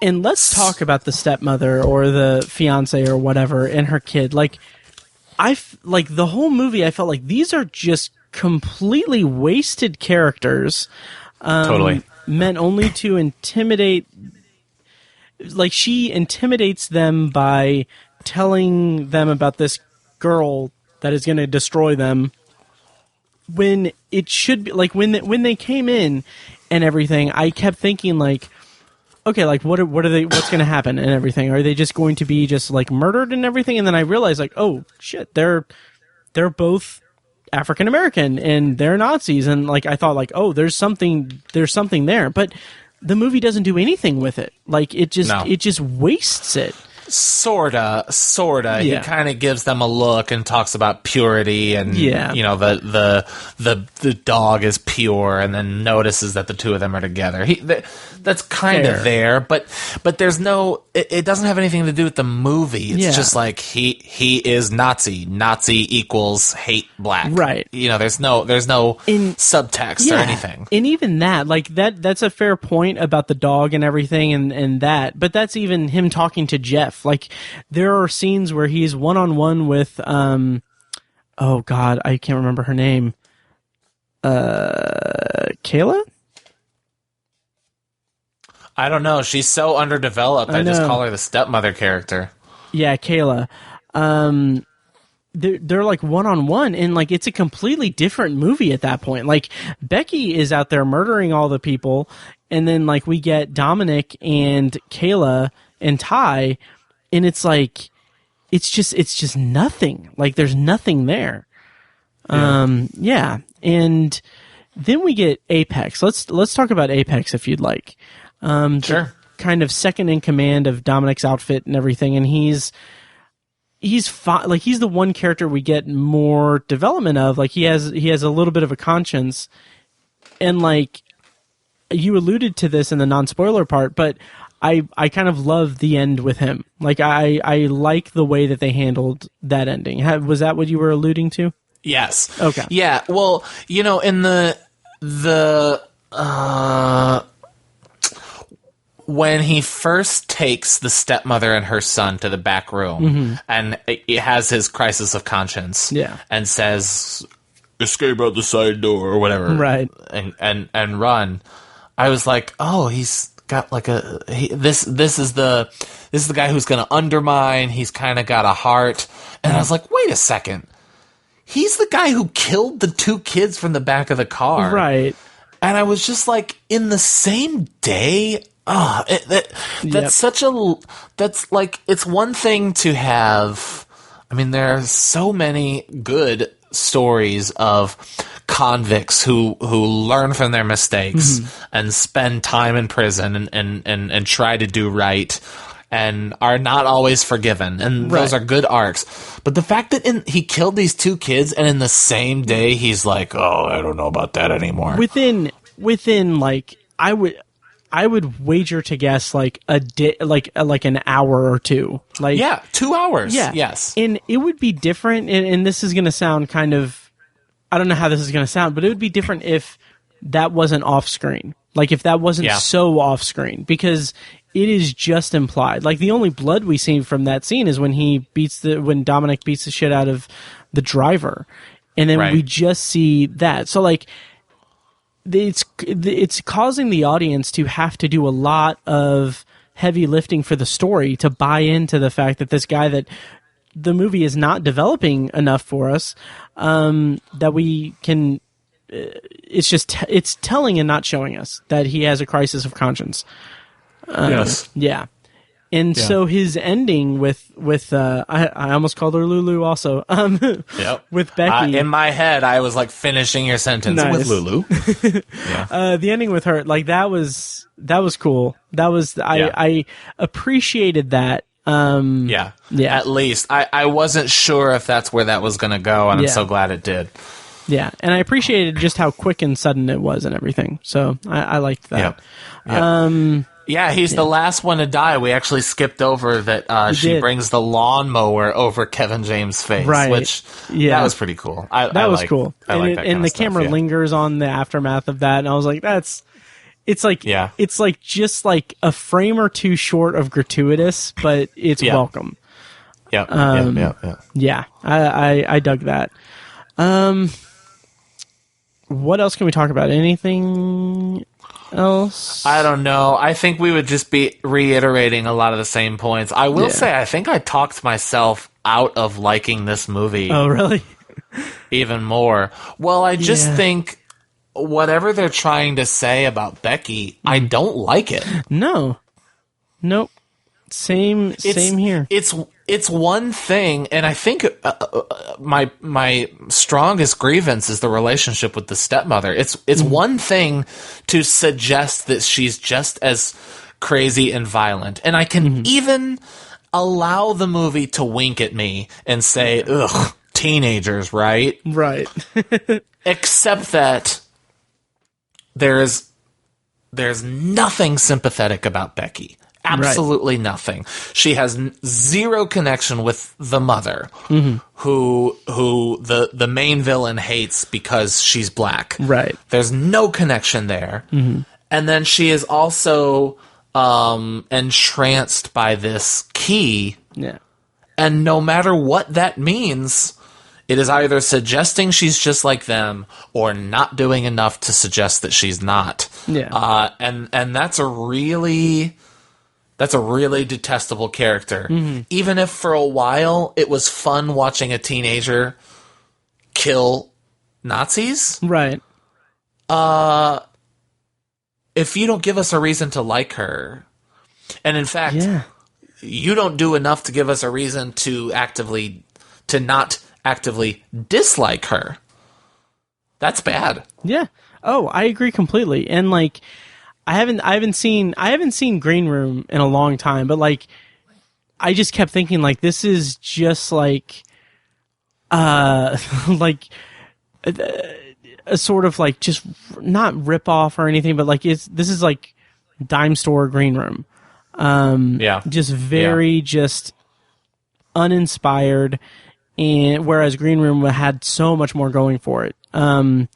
And let's talk about the stepmother or the fiance or whatever and her kid. Like the whole movie, I felt like these are just completely wasted characters. Totally. Meant only to intimidate. Like, she intimidates them by telling them about this girl that is going to destroy them. When it should be, like, when they came in and everything, I kept thinking, like, okay, like, what's going to happen and everything? Are they just going to be just, like, murdered and everything? And then I realized, like, oh, shit, they're both African American and they're Nazis. And, like, I thought, like, oh, there's something there. But the movie doesn't do anything with it. Like, it just wastes it. Sorta. Yeah. He kind of gives them a look and talks about purity and, you know, the dog is pure, and then notices that the two of them are together. That's kind of there, but there's no, it doesn't have anything to do with the movie. It's just like he is Nazi. Nazi equals hate black. Right. You know, there's no subtext or anything. And even that, like, that's a fair point about the dog and everything and that, but that's even him talking to Jeff. Like, there are scenes where he's one-on-one with, oh God, I can't remember her name. Kayla? I don't know. She's so underdeveloped. I just call her the stepmother character. Yeah, Kayla. They're like one-on-one, and like it's a completely different movie at that point. Like, Becky is out there murdering all the people, and then like we get Dominic and Kayla and Ty, and it's like it's just nothing. Like, there's nothing there. Yeah. And then we get Apex. Let's talk about Apex if you'd like. Sure. Kind of second in command of Dominic's outfit and everything, and he's the one character we get more development of. Like, he has a little bit of a conscience, and like you alluded to this in the non-spoiler part, but I kind of love the end with him. Like, I like the way that they handled that ending. Was that what you were alluding to? Yes. Okay. Yeah. Well, you know, in the when he first takes the stepmother and her son to the back room, and it has his crisis of conscience, and says, "Escape out the side door" or whatever, right? And run. I was like, oh, he's got like this is the guy who's going to undermine. He's kind of got a heart, and I was like, wait a second. He's the guy who killed the two kids from the back of the car. Right. And I was just like, in the same day? That's like, it's one thing to have, I mean, there are so many good stories of convicts who learn from their mistakes and spend time in prison and try to do right and are not always forgiven, and those are good arcs. But the fact that he killed these two kids, and in the same day he's like, oh, I don't know about that anymore. Within like, I would wager to guess like a day, like an hour or two. Like, 2 hours. Yeah. Yes. And it would be different, and this is going to sound kind of, I don't know how this is going to sound, but it would be different if that wasn't off screen. Like, if that wasn't so off screen, because it is just implied. Like, the only blood we see from that scene is when when Dominic beats the shit out of the driver. And then we just see that. So, like, it's causing the audience to have to do a lot of heavy lifting for the story to buy into the fact that this guy that the movie is not developing enough for us, that we can. It's telling and not showing us that he has a crisis of conscience. Yes. Yeah. And so his ending with I almost called her Lulu also. With Becky. In my head, I was like finishing your sentence with Lulu. The ending with her, like that was cool. That was I appreciated that. At least I wasn't sure if that's where that was going to go, and I'm so glad it did. Yeah, and I appreciated just how quick and sudden it was and everything. So I liked that. He's the last one to die. We actually skipped over that she brings the lawnmower over Kevin James' face, which that was pretty cool. That was cool. And the camera lingers on the aftermath of that, and I was like, it's like just like a frame or two short of gratuitous, but it's welcome. Yeah, I dug that. What else can we talk about? Anything else? I don't know. I think we would just be reiterating a lot of the same points. I will say, I think I talked myself out of liking this movie. Oh, really? Even more. Well, I just think whatever they're trying to say about Becky, I don't like it. No. Nope. Same here. It's one thing, and I think my strongest grievance is the relationship with the stepmother. It's one thing to suggest that she's just as crazy and violent, and I can even allow the movie to wink at me and say, "Ugh, teenagers, right?" Right. Except that there's nothing sympathetic about Becky. Absolutely nothing. She has zero connection with the mother, who the main villain hates because she's black. Right. There's no connection there. And then she is also entranced by this key. Yeah. And no matter what that means, it is either suggesting she's just like them or not doing enough to suggest that she's not. Yeah. And that's a really detestable character. Even if for a while it was fun watching a teenager kill Nazis. Right. If you don't give us a reason to like her, and in fact, you don't do enough to give us a reason to not actively dislike her, that's bad. Yeah. Oh, I agree completely. And like, I haven't seen Green Room in a long time, but like, I just kept thinking like, this is just like, like a sort of like just not rip off or anything, but like this is like dime store Green Room. Just very just uninspired, and whereas Green Room had so much more going for it. And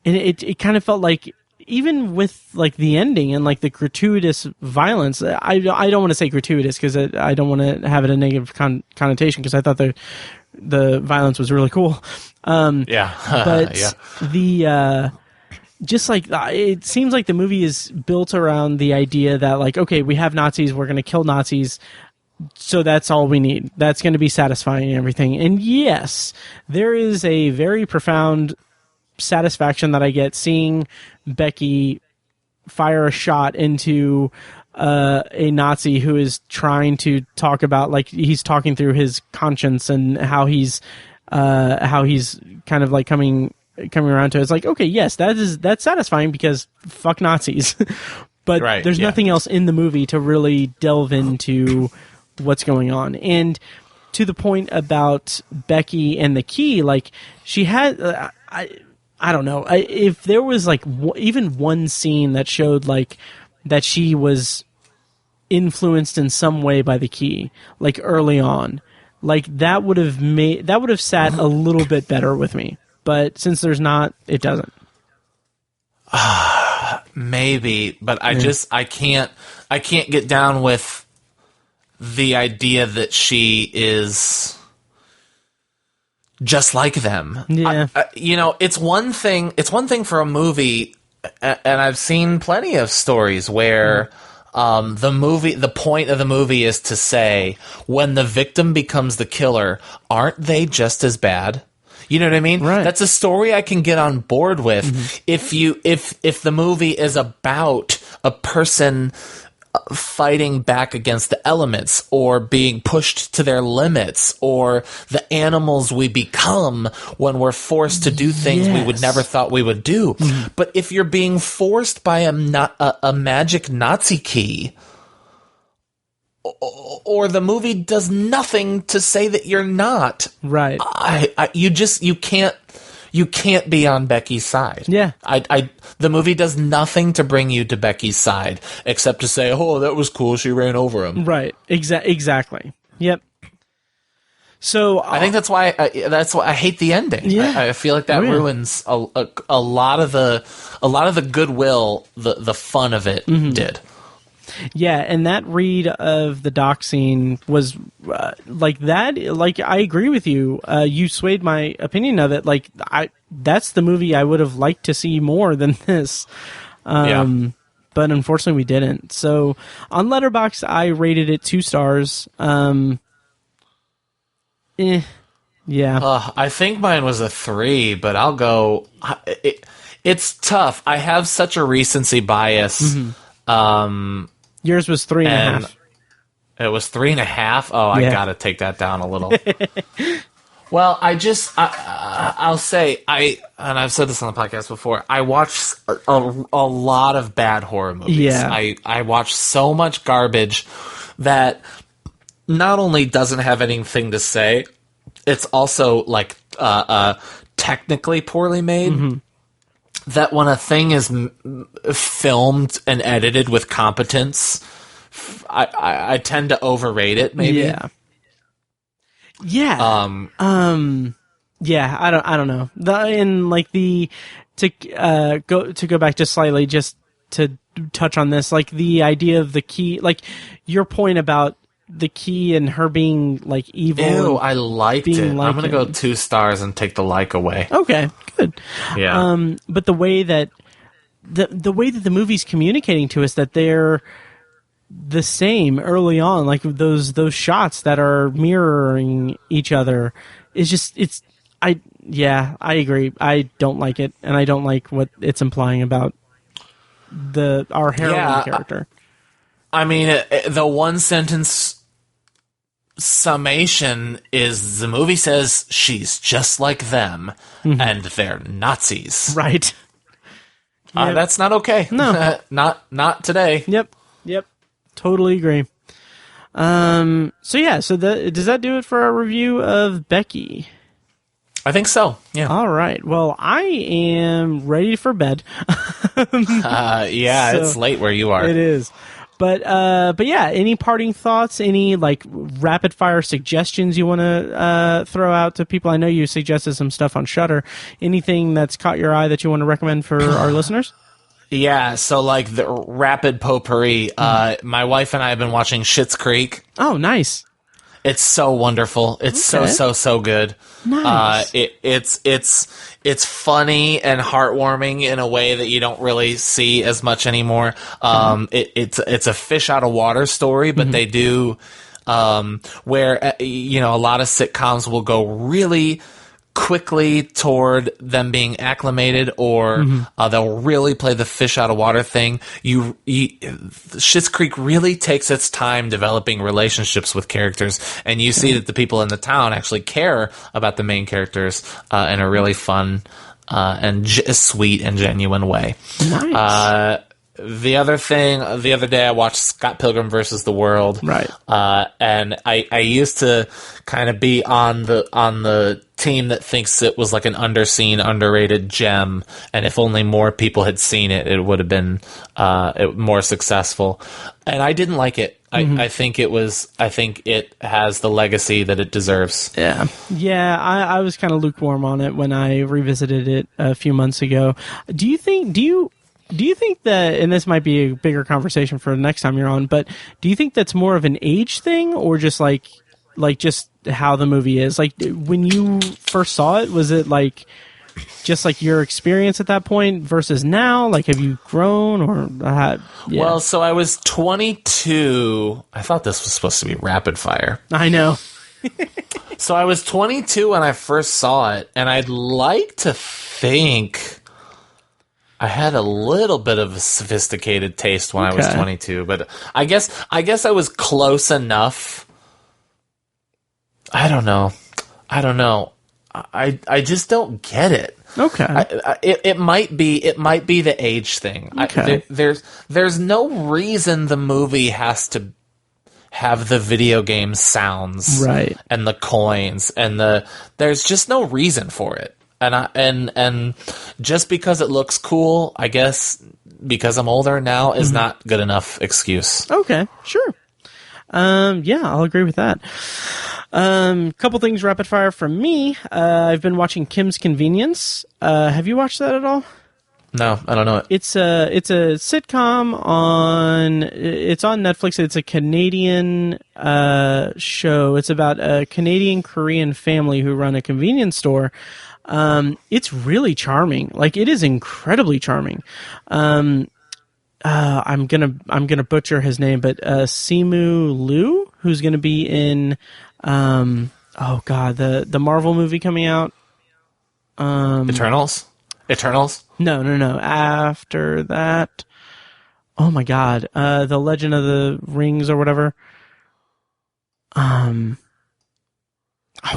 it kind of felt like, even with like the ending and like the gratuitous violence, I don't want to say gratuitous because I don't want to have it a negative connotation, because I thought the violence was really cool. But the just like it seems like the movie is built around the idea that like, okay, we have Nazis, we're going to kill Nazis, so that's all we need. That's going to be satisfying and everything. And yes, there is a very profound satisfaction that I get seeing Becky fire a shot into a Nazi who is trying to talk about, like, he's talking through his conscience and how he's kind of like coming around to it. It's like, okay, yes, that's satisfying because fuck Nazis. But there's nothing else in the movie to really delve into what's going on. And to the point about Becky and the key, like, she had I don't know. If there was like even one scene that showed like that she was influenced in some way by the key, like early on, like that would have sat a little bit better with me. But since there's not, it doesn't. Maybe, but I can't get down with the idea that she is just like them. Yeah. It's one thing for a movie, and I've seen plenty of stories where the point of the movie is to say, when the victim becomes the killer, aren't they just as bad? You know what I mean? Right. That's a story I can get on board with. If the movie is about a person fighting back against the elements, or being pushed to their limits, or the animals we become when we're forced to do things we would never thought we would do. But if you're being forced by a magic Nazi key, or the movie does nothing to say that you're not, right? You can't be on Becky's side. Yeah. The movie does nothing to bring you to Becky's side except to say, "Oh, that was cool. She ran over him." Right. Exactly. Yep. So I think that's why I hate the ending. Yeah. I feel like that ruins a lot of the goodwill, the fun of it did. Yeah, and that read of the dock scene was like that. Like, I agree with you. You swayed my opinion of it. Like, that's the movie I would have liked to see more than this. But unfortunately, we didn't. So on Letterboxd, I rated it 2 stars. Yeah. I think mine was a 3, but I'll go. It's tough. I have such a recency bias. Yours was 3.5. It was 3.5. Oh, I gotta take that down a little. Well, I'll say, and I've said this on the podcast before, I watch a lot of bad horror movies. Yeah. I watch so much garbage that not only doesn't have anything to say, it's also like technically poorly made. That when a thing is filmed and edited with competence, I tend to overrate it. Maybe. Yeah. Yeah. Yeah. I don't know. To go back just slightly, just to touch on this, like the idea of the key, like your point about the key and her being like evil. Ew, I liked it. I'm gonna go 2 stars and take the like away. Okay, good. Yeah. But the way that the movie's communicating to us that they're the same early on, like those shots that are mirroring each other, is just I agree. I don't like it, and I don't like what it's implying about our heroine character. I mean, the one sentence summation is the movie says she's just like them, and they're Nazis. Right. That's not okay. No. not today. Yep. Totally agree. So does that do it for our review of Becky? I think so. Yeah. All right. Well, I am ready for bed. It's late where you are. It is. But yeah, any parting thoughts? Any like rapid fire suggestions you want to throw out to people? I know you suggested some stuff on Shudder. Anything that's caught your eye that you want to recommend for our listeners? Yeah, so like the rapid potpourri. My wife and I have been watching Schitt's Creek. Oh, nice. It's so wonderful. It's so good. Nice. It's funny and heartwarming in a way that you don't really see as much anymore. It's a fish out of water story, but they do where a lot of sitcoms will go really quickly toward them being acclimated, or they'll really play the fish out of water thing. Schitt's Creek really takes its time developing relationships with characters, and you see that the people in the town actually care about the main characters in a really fun and sweet and genuine way. Nice. The other day I watched Scott Pilgrim versus the World. Right. And I used to kind of be on the team that thinks it was like an underseen, underrated gem, and if only more people had seen it, it would have been more successful. And I didn't like it. I think it has the legacy that it deserves. Yeah. I was kind of lukewarm on it when I revisited it a few months ago. Do you think that, and this might be a bigger conversation for the next time you're on, but do you think that's more of an age thing, or just like just how the movie is. Like, when you first saw it, was it like just like your experience at that point versus now? Like, have you grown or yeah. Well, so I was 22. I thought this was supposed to be rapid fire. I know. So I was 22 when I first saw it, and I'd like to think I had a little bit of a sophisticated taste when I was 22, but I guess I was close enough. I don't know. I just don't get it. Okay. It might be the age thing. Okay. There's no reason the movie has to have the video game sounds, right, and the coins and there's just no reason for it. And just because it looks cool, I guess because I'm older now is not good enough excuse. Okay, sure. Yeah, I'll agree with that. Couple things rapid fire from me. I've been watching Kim's Convenience. Have you watched that at all? No, I don't know it. It's a sitcom on Netflix. It's a Canadian show. It's about a Canadian Korean family who run a convenience store. It's really charming. Like, it is incredibly charming. I'm gonna butcher his name, but Simu Liu, who's gonna be in the Marvel movie coming out. Eternals? No. After that, oh my God, the Legend of the Rings or whatever. Oh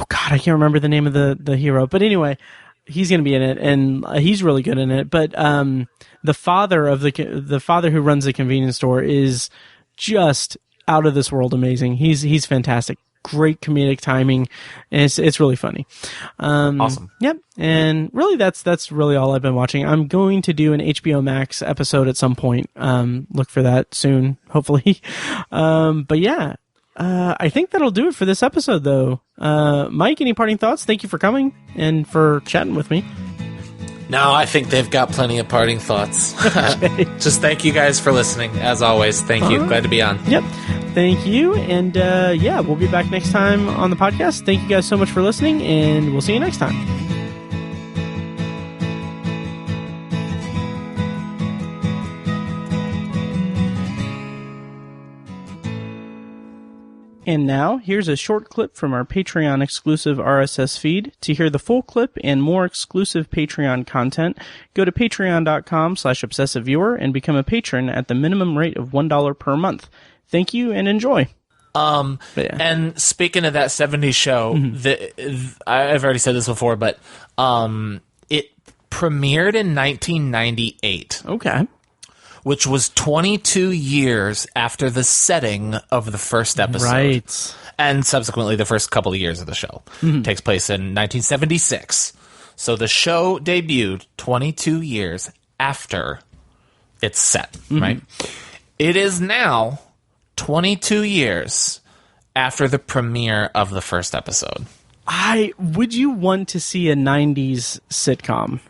God, I can't remember the name of the hero. But anyway, he's going to be in it, and he's really good in it. But the father who runs the convenience store is just out of this world amazing. He's fantastic. Great comedic timing, and it's really funny. Awesome. Yep. And really, that's really all I've been watching. I'm going to do an HBO Max episode at some point. Look for that soon, hopefully. But yeah. I think that'll do it for this episode, though. Mike, any parting thoughts? Thank you for coming and for chatting with me. No, I think they've got plenty of parting thoughts. Okay. Just thank you guys for listening. As always, thank you. Glad to be on. Yep. Thank you. And yeah, we'll be back next time on the podcast. Thank you guys so much for listening, and we'll see you next time. And now, here's a short clip from our Patreon exclusive RSS feed. To hear the full clip and more exclusive Patreon content, go to patreon.com/obsessiveviewer and become a patron at the minimum rate of $1 per month. Thank you and enjoy. Yeah. And speaking of that 70s show, I've already said this before, but it premiered in 1998. Okay. Which was 22 years after the setting of the first episode. Right. And subsequently the first couple of years of the show. Takes place in 1976. So the show debuted 22 years after it's set, right? It is now 22 years after the premiere of the first episode. Would you want to see a 90s sitcom?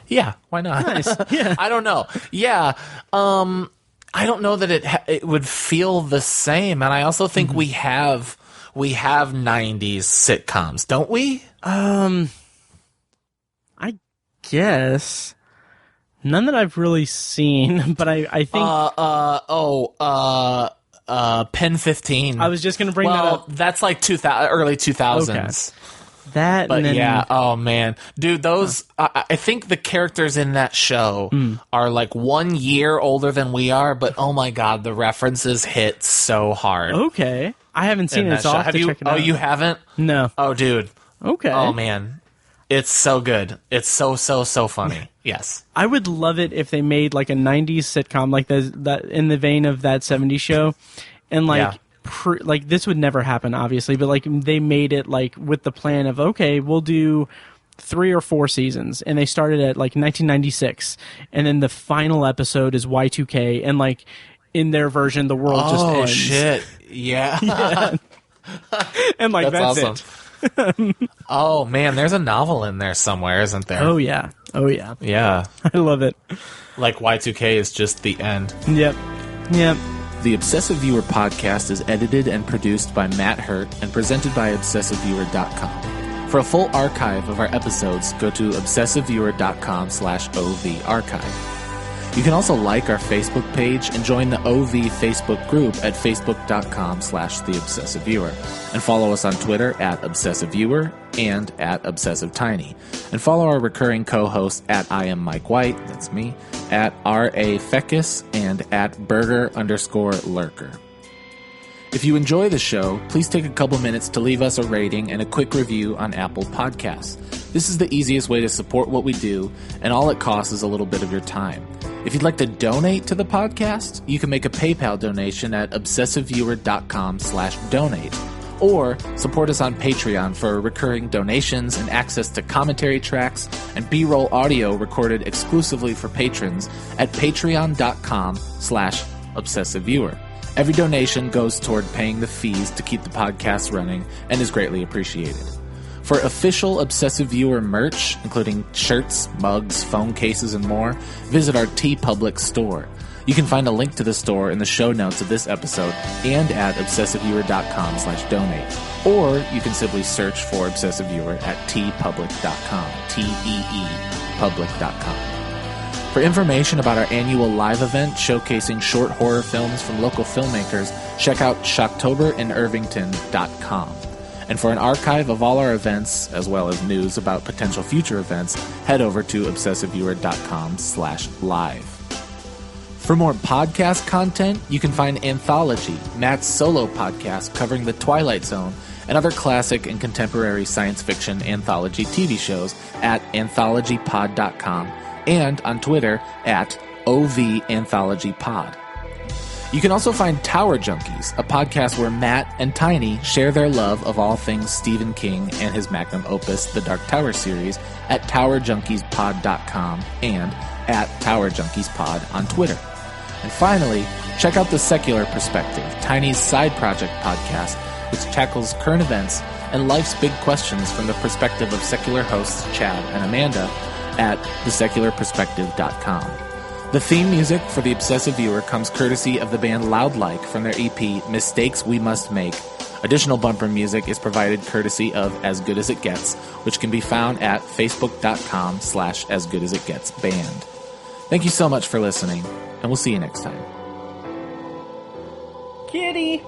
Yeah, why not? Nice. Yeah. I don't know. Yeah. I don't know that it would feel the same, and I also think we have 90s sitcoms, don't we? I guess none that I've really seen, but I think Pen 15. I was just going to bring that up. That's like early 2000s. Okay. That, but and then, yeah, oh man, dude, those I think the characters in that show are like 1 year older than we are, but oh my god, the references hit so hard. Okay, I haven't seen it. So I'll have to check it out. Oh, you haven't? No. Oh, dude. Okay. Oh man, it's so good. It's so funny. Yes, I would love it if they made like a 90s sitcom, like that in the vein of that 70s show, and like. Yeah. Like this would never happen, obviously, but like they made it like with the plan of okay, we'll do 3 or 4 seasons, and they started at like 1996, and then the final episode is Y2K, and like in their version, the world just ends. Oh shit! Yeah, yeah. And like that's awesome. it. Oh man, there's a novel in there somewhere, isn't there? Oh yeah. Yeah. I love it. Like Y2K is just the end. Yep. The Obsessive Viewer podcast is edited and produced by Matt Hurt and presented by ObsessiveViewer.com. For a full archive of our episodes, go to ObsessiveViewer.com/OVarchive. You can also like our Facebook page and join the OV Facebook group at Facebook.com/TheObsessiveViewer. And follow us on Twitter at ObsessiveViewer and at ObsessiveTiny. And follow our recurring co-hosts at I am Mike White, that's me, at R.A. Feckus, and at Burger_Lurker. If you enjoy the show, please take a couple minutes to leave us a rating and a quick review on Apple Podcasts. This is the easiest way to support what we do, and all it costs is a little bit of your time. If you'd like to donate to the podcast, you can make a PayPal donation at obsessiveviewer.com/donate, or support us on Patreon for recurring donations and access to commentary tracks and B-roll audio recorded exclusively for patrons at patreon.com/obsessiveviewer. Every donation goes toward paying the fees to keep the podcast running and is greatly appreciated. For official Obsessive Viewer merch, including shirts, mugs, phone cases, and more, visit our TeePublic store. You can find a link to the store in the show notes of this episode and at obsessiveviewer.com/donate. Or you can simply search for Obsessive Viewer at teepublic.com, T-E-E, public.com. For information about our annual live event showcasing short horror films from local filmmakers, check out shocktoberinirvington.com. And for an archive of all our events, as well as news about potential future events, head over to obsessiveviewer.com/live. For more podcast content, you can find Anthology, Matt's solo podcast covering The Twilight Zone, and other classic and contemporary science fiction anthology TV shows at anthologypod.com and on Twitter at OVAnthologyPod. You can also find Tower Junkies, a podcast where Matt and Tiny share their love of all things Stephen King and his magnum opus, the Dark Tower series, at towerjunkiespod.com and at towerjunkiespod on Twitter. And finally, check out The Secular Perspective, Tiny's side project podcast, which tackles current events and life's big questions from the perspective of secular hosts Chad and Amanda at thesecularperspective.com. The theme music for The Obsessive Viewer comes courtesy of the band Loudlike from their EP Mistakes We Must Make. Additional bumper music is provided courtesy of As Good As It Gets, which can be found at facebook.com/asgoodasitgetsband. Thank you so much for listening, and we'll see you next time. Kitty!